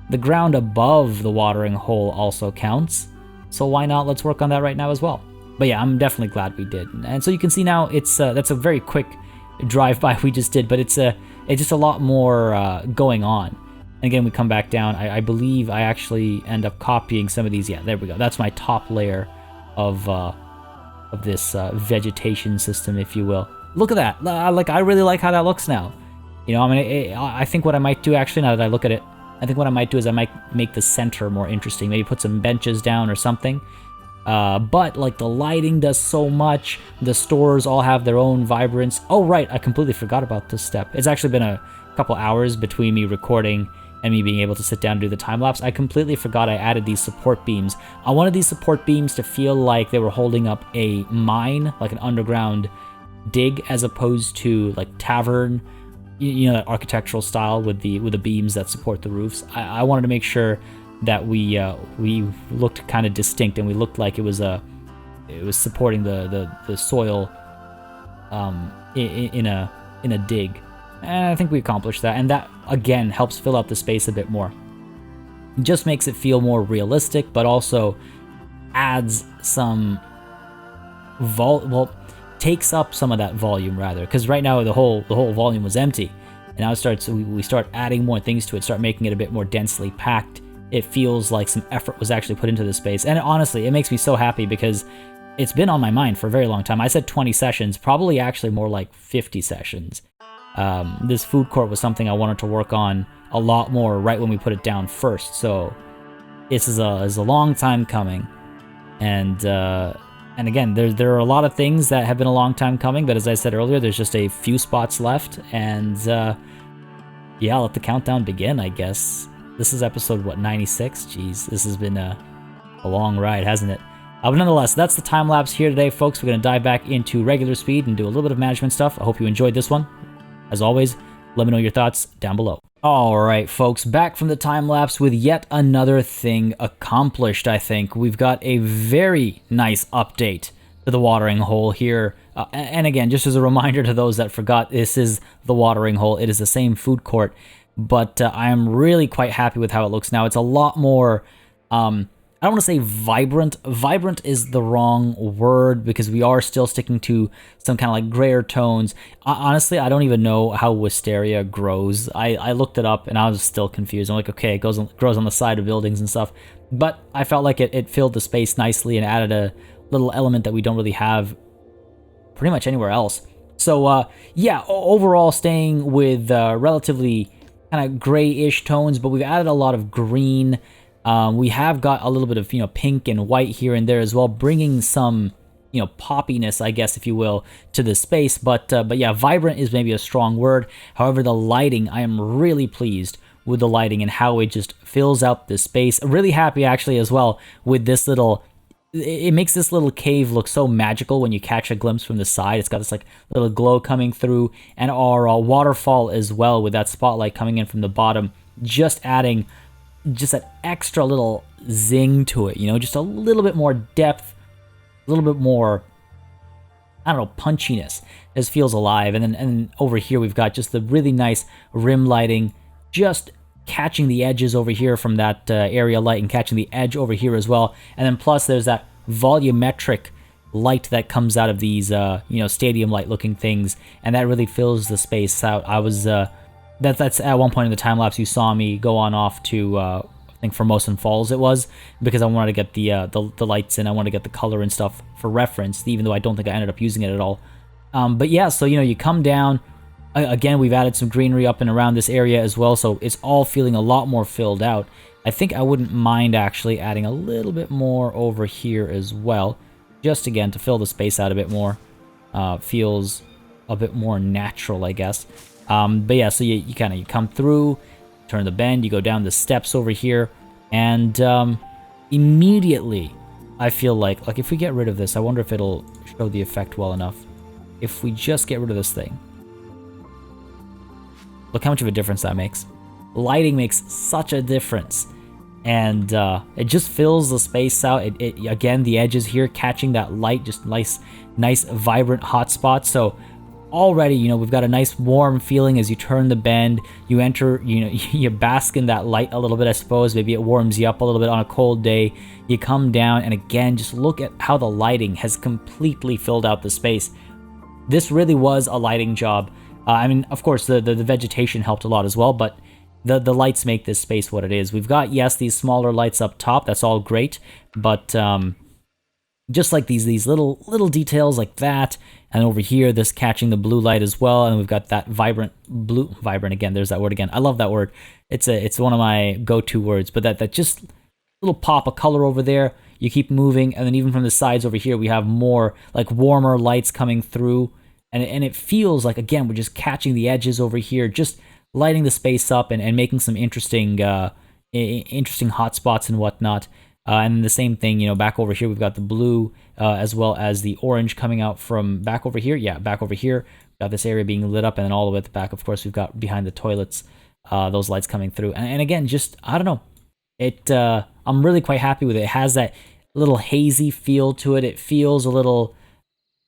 the ground above the watering hole also counts. So why not? Let's work on that right now as well. But yeah, I'm definitely glad we did. And so you can see now it's that's a very quick drive-by we just did, but it's just a lot more going on. And again, we come back down. I believe I actually end up copying some of these. Yeah, there we go. That's my top layer of this vegetation system, if you will. Look at that. Like, I really like how that looks now. You know, I mean, I think what I might do, actually, now that I look at it, I think what I might do is I might make the center more interesting. Maybe put some benches down or something. But like the lighting does so much, the stores all have their own vibrance. Oh right, I completely forgot about this step. It's actually been a couple hours between me recording and me being able to sit down and do the time lapse. I completely forgot I added these support beams. I wanted these support beams to feel like they were holding up a mine, like an underground dig, as opposed to like tavern, you know, that architectural style with the beams that support the roofs. I wanted to make sure that we looked kind of distinct, and we looked like it was supporting the soil in a dig, and I think we accomplished that. And that again helps fill out the space a bit more. It just makes it feel more realistic, but also adds some takes up some of that volume rather, because right now the whole volume was empty, and now we start adding more things to it, start making it a bit more densely packed. It feels like some effort was actually put into this space. And honestly, it makes me so happy because it's been on my mind for a very long time. I said 20 sessions, probably actually more like 50 sessions. This food court was something I wanted to work on a lot more right when we put it down first. So this is a long time coming. And again, there are a lot of things that have been a long time coming, but as I said earlier, there's just a few spots left. And yeah, I'll let the countdown begin, I guess. This is episode, what, 96? Jeez, this has been a long ride, hasn't it? But nonetheless, that's the time-lapse here today, folks. We're going to dive back into regular speed and do a little bit of management stuff. I hope you enjoyed this one. As always, let me know your thoughts down below. Alright, folks, back from the time-lapse with yet another thing accomplished, I think. We've got a very nice update to the watering hole here. And again, just as a reminder to those that forgot, this is the watering hole. It is the same food court. But I am really quite happy with how it looks now. It's a lot more, I don't want to say vibrant. Vibrant is the wrong word because we are still sticking to some kind of like grayer tones. Honestly, I don't even know how wisteria grows. I looked it up and I was still confused. I'm like, okay, it grows on the side of buildings and stuff. But I felt like it filled the space nicely and added a little element that we don't really have pretty much anywhere else. So yeah, overall staying with relatively kind of grayish tones, but we've added a lot of green. We have got a little bit of, pink and white here and there as well, bringing some, poppiness, I guess, if you will, to the space. But yeah, vibrant is maybe a strong word. However, the lighting, I am really pleased with the lighting and how it just fills out the space. Really happy, actually, as well, with this little... It makes this little cave look so magical when you catch a glimpse from the side. It's got this like little glow coming through, and our waterfall as well, with that spotlight coming in from the bottom, just adding just that extra little zing to it, just a little bit more depth, a little bit more, I don't know, punchiness. This feels alive. And then over here we've got just the really nice rim lighting, just catching the edges over here from that area light and catching the edge over here as well. And then plus there's that volumetric light that comes out of these stadium light looking things, and that really fills the space out. I was that's at one point in the time lapse you saw me go on off to I think Formosan Falls it was, because I wanted to get the lights in. I wanted to get the color and stuff for reference, even though I don't think I ended up using it at all. But yeah, so you come down. Again, we've added some greenery up and around this area as well, so it's all feeling a lot more filled out. I think I wouldn't mind actually adding a little bit more over here as well, just again to fill the space out a bit more. Feels a bit more natural, I guess. But yeah, so you come through, turn the bend, you go down the steps over here, and immediately I feel like if we get rid of this, I wonder if it'll show the effect well enough. If we just get rid of this thing. Look how much of a difference that makes. Lighting makes such a difference. And it just fills the space out. Again, the edges here catching that light, just nice vibrant hot spots. So already, we've got a nice warm feeling as you turn the bend. You enter, you bask in that light a little bit, I suppose. Maybe it warms you up a little bit on a cold day. You come down, and again, just look at how the lighting has completely filled out the space. This really was a lighting job. I mean, of course, the vegetation helped a lot as well, but the lights make this space what it is. We've got, yes, these smaller lights up top. That's all great, but just like these little details like that, and over here, this catching the blue light as well, and we've got that vibrant again. There's that word again. I love that word. It's one of my go-to words. But that just little pop of color over there. You keep moving, and then even from the sides over here, we have more like warmer lights coming through. And it feels like, again, we're just catching the edges over here, just lighting the space up and making some interesting hot spots and whatnot. And the same thing, back over here, we've got the blue as well as the orange coming out from back over here. Yeah, back over here, we've got this area being lit up, and then all the way at the back, of course, we've got behind the toilets, those lights coming through. And again, just, I don't know, I'm really quite happy with it. It has that little hazy feel to it. It feels a little...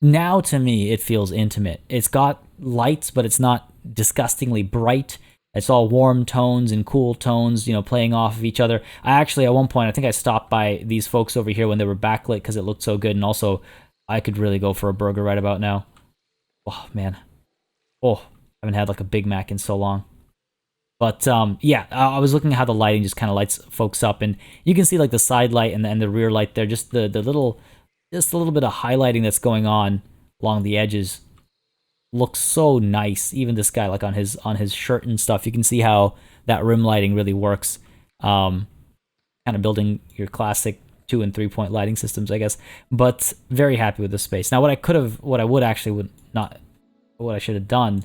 Now, to me, it feels intimate. It's got lights, but it's not disgustingly bright. It's all warm tones and cool tones, playing off of each other. I actually, at one point, I think I stopped by these folks over here when they were backlit because it looked so good, and also, I could really go for a burger right about now. Oh, man. Oh, I haven't had like a Big Mac in so long. But, yeah, I was looking at how the lighting just kind of lights folks up, and you can see like the side light and the rear light there, just the little... Just a little bit of highlighting that's going on along the edges looks so nice. Even this guy, like on his shirt and stuff, you can see how that rim lighting really works. Kind of building your classic 2 and 3 point lighting systems, I guess. But very happy with this space. Now, what I should have done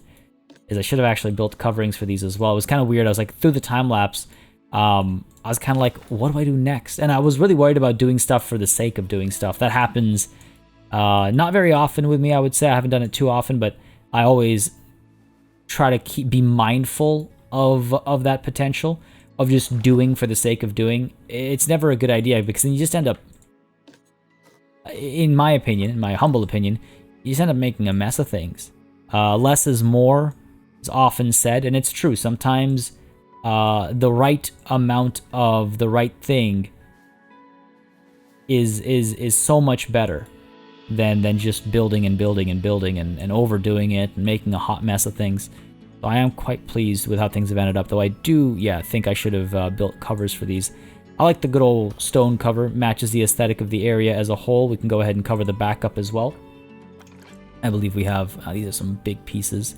is I should have actually built coverings for these as well. It was kind of weird. I was like, through the time lapse, I was kind of like, what do I do next? And I was really worried about doing stuff for the sake of doing stuff. That happens not very often with me, I would say. I haven't done it too often, but I always try to be mindful of that potential of just doing for the sake of doing. It's never a good idea, because then you just end up, in my opinion, in my humble opinion, you just end up making a mess of things. Less is more is often said, and it's true. Sometimes the right amount of the right thing is so much better than just building and overdoing it and making a hot mess of things. So I am quite pleased with how things have ended up, though I do, think I should have built covers for these. I like the good old stone cover, matches the aesthetic of the area as a whole. We can go ahead and cover the back up as well. I believe we have, these are some big pieces.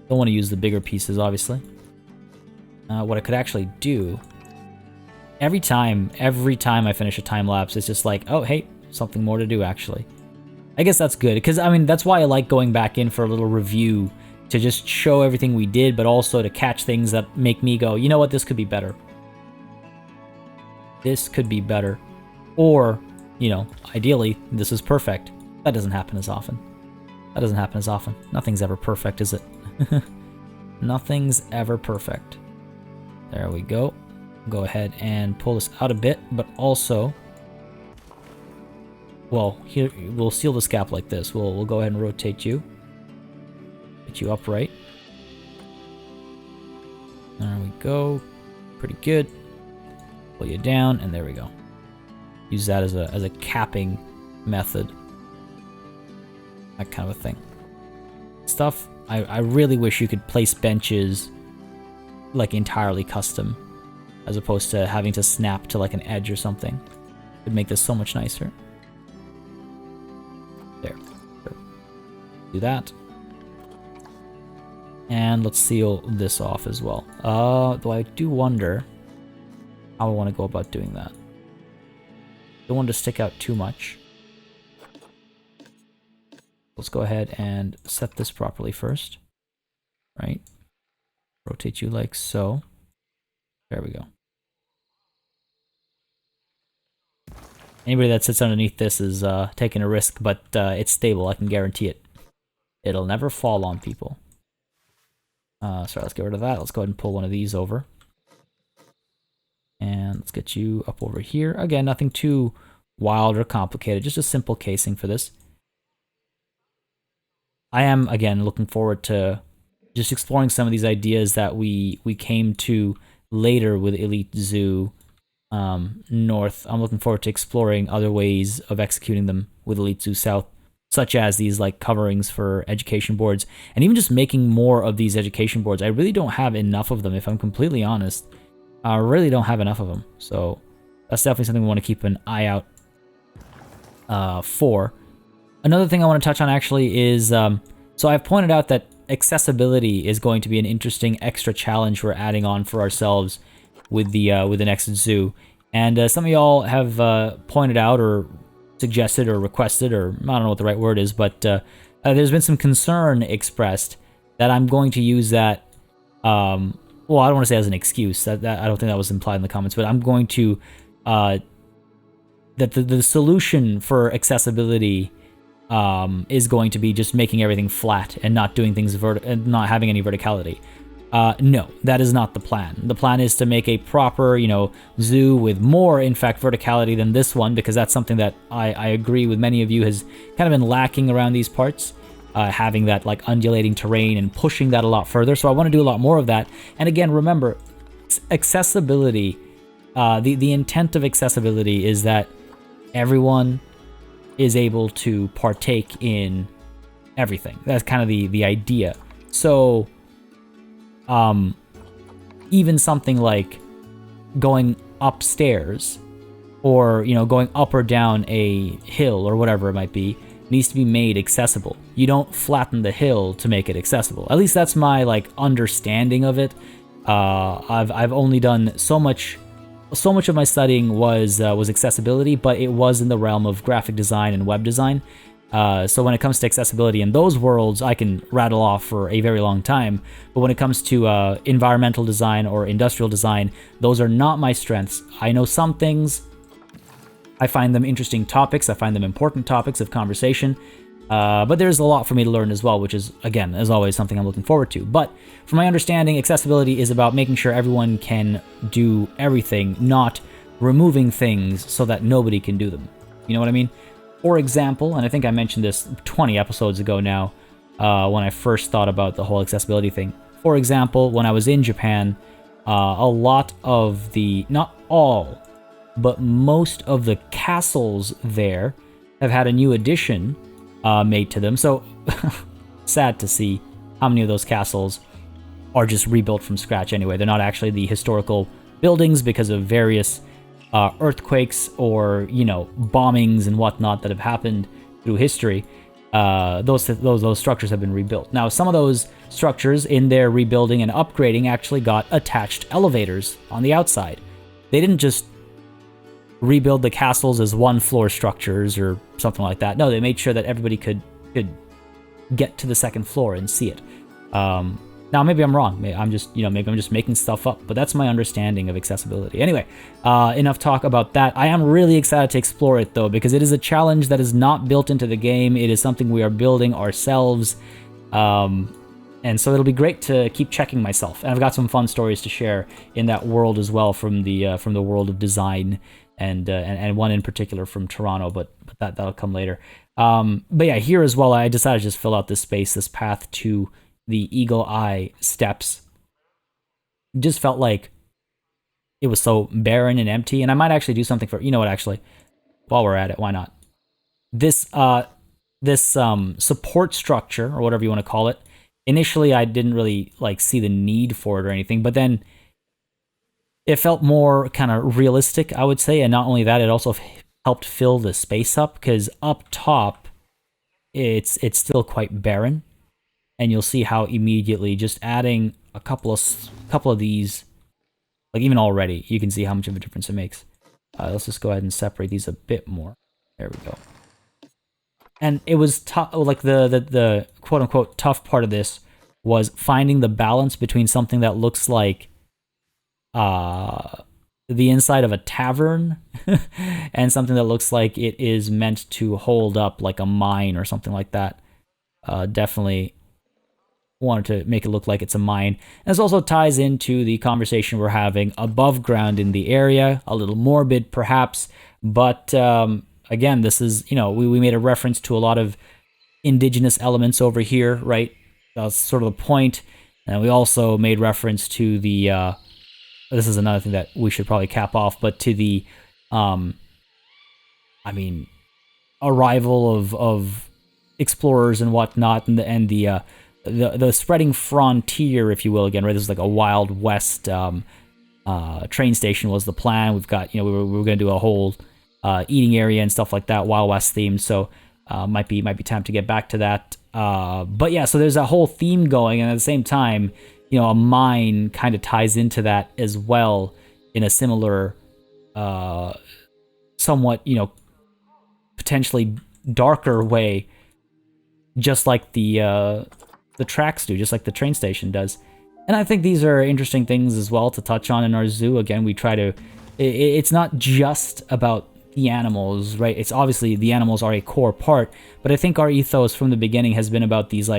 Don't want to use the bigger pieces, obviously. what I could actually do, every time I finish a time lapse, it's just like, oh, hey, something more to do, actually. I guess that's good, because, I mean, that's why I like going back in for a little review, to just show everything we did, but also to catch things that make me go, you know what, this could be better. This could be better. Or, you know, ideally, this is perfect. That doesn't happen as often. That doesn't happen as often. Nothing's ever perfect, is it? Nothing's ever perfect. There we go. Go ahead and pull this out a bit, but also, well, here we'll seal this gap like this. We'll go ahead and rotate you. Get you upright. There we go. Pretty good. Pull you down, and there we go. Use that as a capping method. That kind of a thing. Stuff, I really wish you could place benches like entirely custom, as opposed to having to snap to like an edge or something. It would make this so much nicer. There. Do that. And let's seal this off as well. Though I do wonder how I want to go about doing that. Don't want to stick out too much. Let's go ahead and set this properly first. Right? Rotate you like so. There we go. Anybody that sits underneath this is taking a risk, but it's stable, I can guarantee it. It'll never fall on people. Sorry, let's get rid of that. Let's go ahead and pull one of these over. And let's get you up over here. Again, nothing too wild or complicated, just a simple casing for this. I am, again, looking forward to just exploring some of these ideas that we came to later with Elite Zoo North. I'm looking forward to exploring other ways of executing them with Elite Zoo South, such as these like coverings for education boards, and even just making more of these education boards. I really don't have enough of them, if I'm completely honest. I really don't have enough of them, so that's definitely something we want to keep an eye out for. Another thing I want to touch on actually is, so I've pointed out that accessibility is going to be an interesting extra challenge we're adding on for ourselves with the next zoo, and some of y'all have pointed out or suggested or requested, or I don't know what the right word is, but there's been some concern expressed that I'm going to use that. Well, I don't want to say as an excuse. That I don't think that was implied in the comments, but I'm going to that the solution for accessibility is going to be just making everything flat and not doing things and not having any verticality. No, that is not the plan. The plan is to make a proper, you know, zoo with more, in fact, verticality than this one, because that's something that I agree with many of you has kind of been lacking around these parts. Having that like undulating terrain and pushing that a lot further. So I want to do a lot more of that. And again, remember, accessibility, the intent of accessibility is that everyone is able to partake in everything. That's kind of the idea. So even something like going upstairs, or, you know, going up or down a hill or whatever it might be, needs to be made accessible. You don't flatten the hill to make it accessible. At least that's my like understanding of it. I've only done so much of my studying was accessibility, but it was in the realm of graphic design and web design. So when it comes to accessibility in those worlds, I can rattle off for a very long time. But when it comes to environmental design or industrial design, those are not my strengths. I know some things. I find them interesting topics. I find them important topics of conversation. But there's a lot for me to learn as well, which is, again, as always, something I'm looking forward to. But from my understanding, accessibility is about making sure everyone can do everything, not removing things so that nobody can do them. You know what I mean? For example, and I think I mentioned this 20 episodes ago now, when I first thought about the whole accessibility thing. For example, when I was in Japan, a lot of the, not all, but most of the castles there have had a new addition made to them. So sad to see how many of those castles are just rebuilt from scratch anyway. They're not actually the historical buildings because of various earthquakes or, you know, bombings and whatnot that have happened through history. those structures have been rebuilt. Now, some of those structures in their rebuilding and upgrading actually got attached elevators on the outside. They didn't just rebuild the castles as one-floor structures or something like that. No, they made sure that everybody could get to the second floor and see it. Now, maybe I'm wrong. Maybe I'm just making stuff up, but that's my understanding of accessibility. Anyway, enough talk about that. I am really excited to explore it, though, because it is a challenge that is not built into the game. It is something we are building ourselves, and so it'll be great to keep checking myself. And I've got some fun stories to share in that world as well from the world of design, and one in particular from Toronto, but that'll come later. But yeah, here as well, I decided to just fill out this space, this path to the Eagle Eye steps. Just felt like it was so barren and empty, and I might actually do something for, you know what, actually, while we're at it, why not? This support structure, or whatever you want to call it, initially I didn't really see the need for it or anything, but then it felt more kind of realistic, I would say, and not only that, it also helped fill the space up, because up top it's still quite barren. And you'll see how immediately just adding a couple of these, even already, you can see how much of a difference it makes. Let's just go ahead and separate these a bit more. There we go. And it was tough. The quote unquote tough part of this was finding the balance between something that looks like the inside of a tavern and something that looks like it is meant to hold up like a mine or something like that. Definitely wanted to make it look like it's a mine. And this also ties into the conversation we're having above ground in the area, a little morbid perhaps, but again, this is, we made a reference to a lot of indigenous elements over here, right? That's sort of the point. And we also made reference to the, this is another thing that we should probably cap off, but to the, arrival of explorers and whatnot, and the spreading frontier, if you will, again, right? This is like a Wild West train station was the plan. We've got, we were going to do a whole eating area and stuff like that, Wild West themed. So might be time to get back to that. But yeah, so there's a whole theme going, and at the same time, a mine kind of ties into that as well in a similar, somewhat, potentially darker way, just like the tracks do, just like the train station does. And I think these are interesting things as well to touch on in our zoo. Again, we try to, it's not just about the animals, right? It's obviously the animals are a core part, but I think our ethos from the beginning has been about these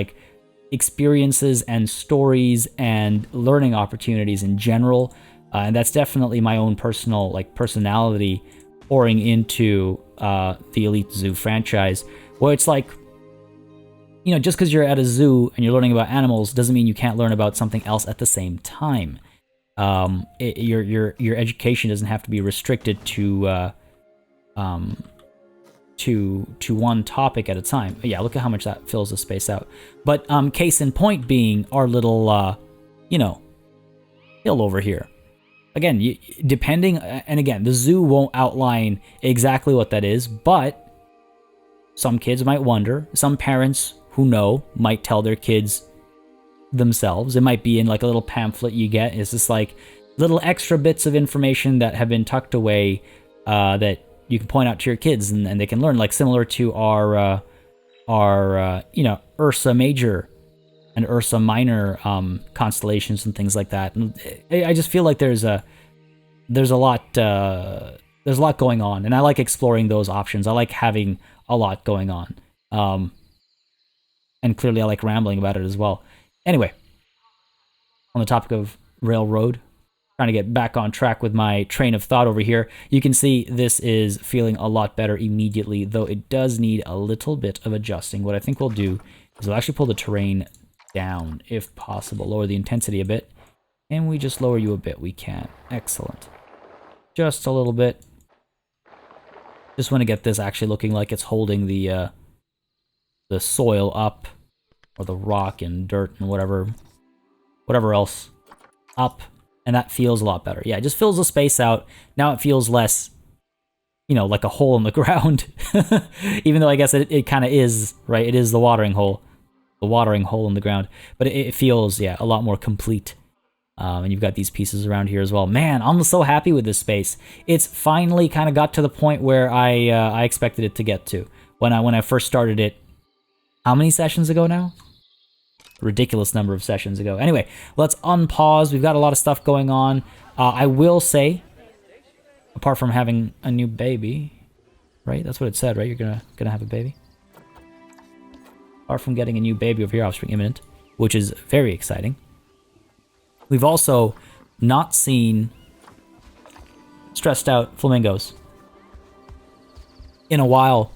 experiences and stories and learning opportunities in general. And that's definitely my own personal personality pouring into the Elite Zoo franchise, where it's just because you're at a zoo and you're learning about animals doesn't mean you can't learn about something else at the same time. Your education doesn't have to be restricted to one topic at a time. But yeah, look at how much that fills the space out. But case in point being our little hill over here. Again, depending, and again, the zoo won't outline exactly what that is, but some kids might wonder. Some parents who know might tell their kids themselves. It might be in a little pamphlet you get. It's just little extra bits of information that have been tucked away that you can point out to your kids, and they can learn, similar to our Ursa Major and Ursa Minor constellations and things like that. And I just feel like there's a lot going on, and I like exploring those options. I like having a lot going on. And clearly I like rambling about it as well. Anyway, on the topic of railroad, trying to get back on track with my train of thought over here, you can see this is feeling a lot better immediately, though it does need a little bit of adjusting. What I think we'll do is we'll actually pull the terrain down, if possible, lower the intensity a bit, and we just lower you a bit. We can. Excellent. Just a little bit. Just want to get this actually looking like it's holding the soil up, or the rock and dirt and whatever else up, and that feels a lot better. Yeah, it just fills the space out. Now it feels less you know, like a hole in the ground. Even though I guess it kind of is, right? It is the watering hole. The watering hole in the ground. But it feels, yeah, a lot more complete. And you've got these pieces around here as well. Man, I'm so happy with this space. It's finally kind of got to the point where I expected it to get to. When I first started it, how many sessions ago now? Ridiculous number of sessions ago. Anyway, let's unpause. We've got a lot of stuff going on. I will say, apart from having a new baby, right? That's what it said, right? You're gonna have a baby. Apart from getting a new baby over here, offspring imminent, which is very exciting. We've also not seen stressed out flamingos in a while.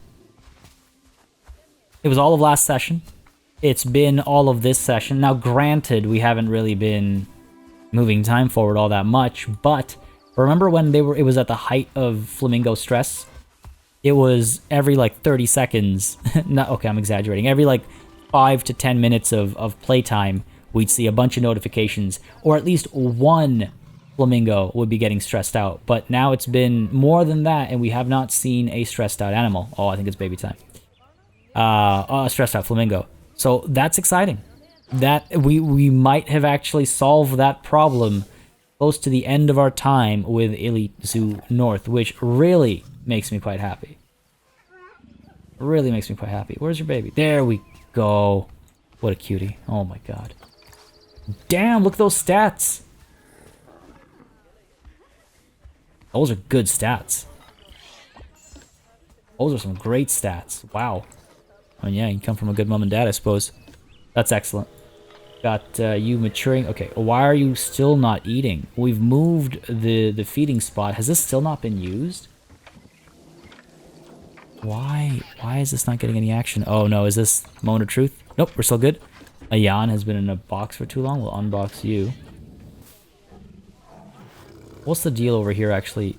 It was all of last session. It's been all of this session. Now, granted, we haven't really been moving time forward all that much, but remember when it was at the height of flamingo stress? It was every like 30 seconds. Okay, I'm exaggerating. Every like 5 to 10 minutes of playtime, we'd see a bunch of notifications, or at least one flamingo would be getting stressed out. But now it's been more than that, and we have not seen a stressed out animal. Oh, I think it's baby time. Stressed out flamingo. So that's exciting. That we might have actually solved that problem close to the end of our time with Elite Zoo North, which really makes me quite happy. Really makes me quite happy. Where's your baby? There we go. What a cutie. Oh my god. Damn, look at those stats. Those are good stats. Those are some great stats. Wow. I mean, yeah, you come from a good mom and dad, I suppose. That's excellent. Got you maturing. Okay, why are you still not eating? We've moved the feeding spot. Has this still not been used? Why is this not getting any action? Oh no, is this moment of truth? Nope, we're still good. Ayan has been in a box for too long. We'll unbox you. What's the deal over here, actually?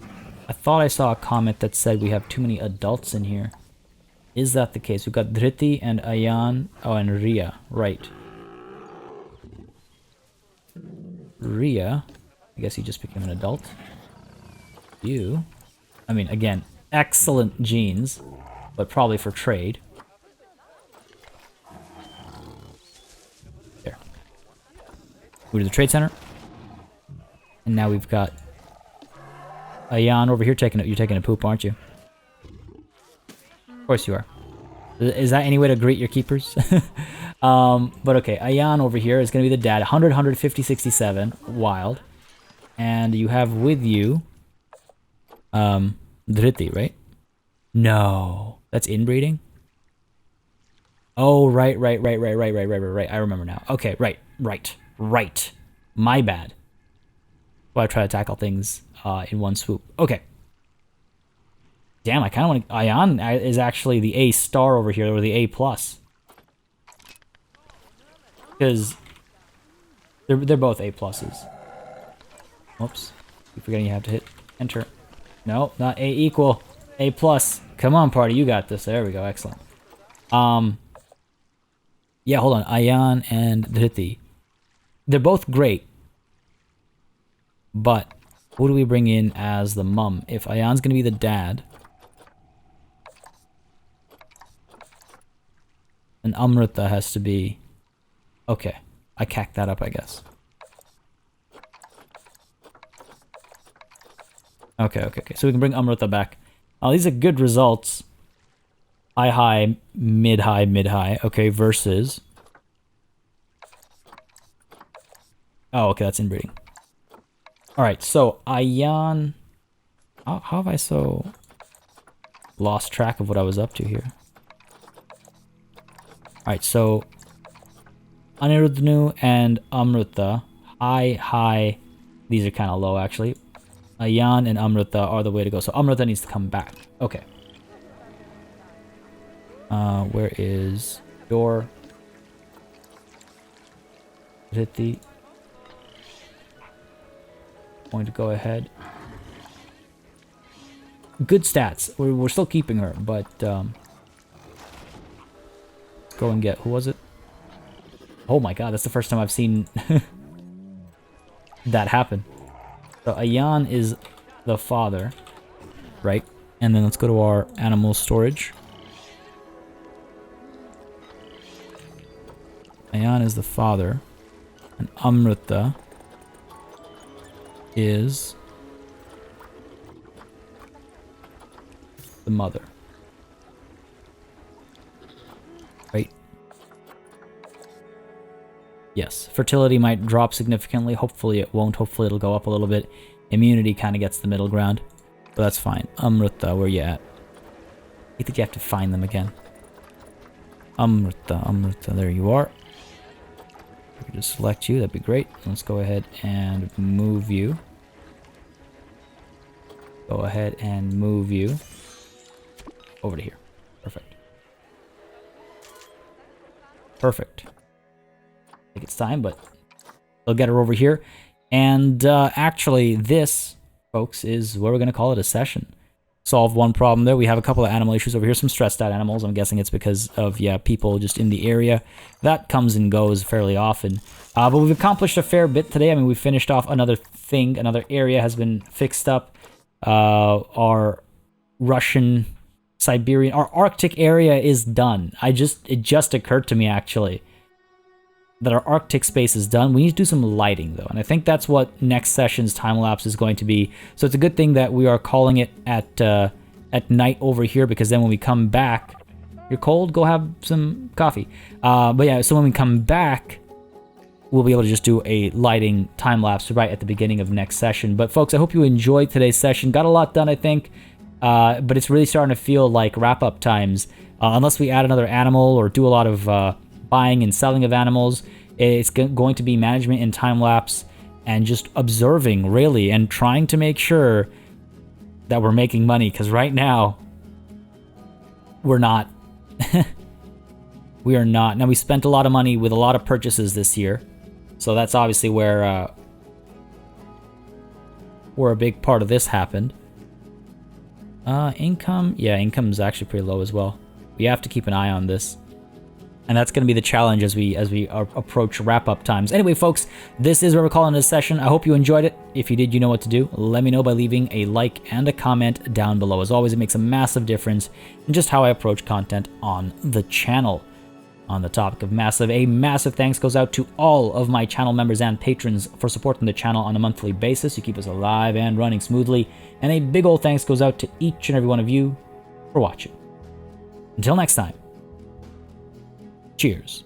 I thought I saw a comment that said we have too many adults in here. Is that the case? We've got Dhriti and Ayan. Oh, and Ria. Right. Ria. I guess he just became an adult. You. I mean, again, excellent genes, but probably for trade. There. Go to the trade center. And now we've got Ayan over here taking it. You're taking a poop, aren't you? Of course you are. Is that any way to greet your keepers? But okay, Ayan over here is going to be the dad. 100, 150, 67. Wild. And you have with you Dhriti, right? No. That's inbreeding? Oh, right. I remember now. Okay, right. My bad. Well, I try to tackle things in one swoop. Okay. Damn, I kind of want to... Ayan is actually the A star over here, or the A+. Because they're both A+. Whoops. Keep forgetting you have to hit enter. No, not A equal. A+. Come on, party, you got this. There we go, excellent. Yeah, hold on. Ayan and Dhriti. They're both great. But who do we bring in as the mum? If Ayan's going to be the dad... and Amrita has to be... Okay. I cacked that up, I guess. Okay. So we can bring Amrita back. These are good results. High, mid-high. Okay, versus... Oh, okay, that's inbreeding. Alright, so Ayan... How have I so... lost track of what I was up to here? Alright, so... Anirudhnu and Amrita. High. These are kind of low, actually. Ayan and Amrita are the way to go. So Amrita needs to come back. Okay. Where is your... Dhriti? Going to go ahead. Good stats. We're still keeping her, but... Go and get... Who was it? Oh my god, that's the first time I've seen that happen. So Ayan is the father, right? And then let's go to our animal storage. Ayan is the father. And Amrita is the mother. Right? Yes. Fertility might drop significantly. Hopefully it won't. Hopefully it'll go up a little bit. Immunity kind of gets the middle ground. But that's fine. Amrita, where you at? I think you have to find them again. Amrita, there you are. We can just select you, that'd be great. Let's go ahead and move you. Go ahead and move you over to here. Perfect. Perfect. I think it's time, but we'll get her over here. And actually, this, folks, is where we're going to call it a session. Solve one problem there. We have a couple of animal issues over here, some stressed out animals. I'm guessing it's because of, yeah, people just in the area. That comes and goes fairly often. But we've accomplished a fair bit today. I mean, we finished off another thing. Another area has been fixed up. Our Russian, Siberian, our Arctic area is done. It just occurred to me, actually, that our Arctic space is done. We need to do some lighting, though, and I think that's what next session's time-lapse is going to be. So it's a good thing that we are calling it at night over here, because then when we come back... You're cold? Go have some coffee. But yeah, so when we come back, we'll be able to just do a lighting time-lapse right at the beginning of next session. But folks, I hope you enjoyed today's session. Got a lot done, I think, but it's really starting to feel like wrap-up times. Unless we add another animal or do a lot of... buying and selling of animals, it's going to be management in time-lapse and just observing, really, and trying to make sure that we're making money, because right now, we're not. We are not. Now, we spent a lot of money with a lot of purchases this year, so that's obviously where a big part of this happened. Income? Yeah, income is actually pretty low as well. We have to keep an eye on this. And that's going to be the challenge as we approach wrap-up times. Anyway, folks, this is where we're calling it a session. I hope you enjoyed it. If you did, you know what to do. Let me know by leaving a like and a comment down below. As always, it makes a massive difference in just how I approach content on the channel. On the topic of massive, a massive thanks goes out to all of my channel members and patrons for supporting the channel on a monthly basis. You keep us alive and running smoothly. And a big old thanks goes out to each and every one of you for watching. Until next time. Cheers.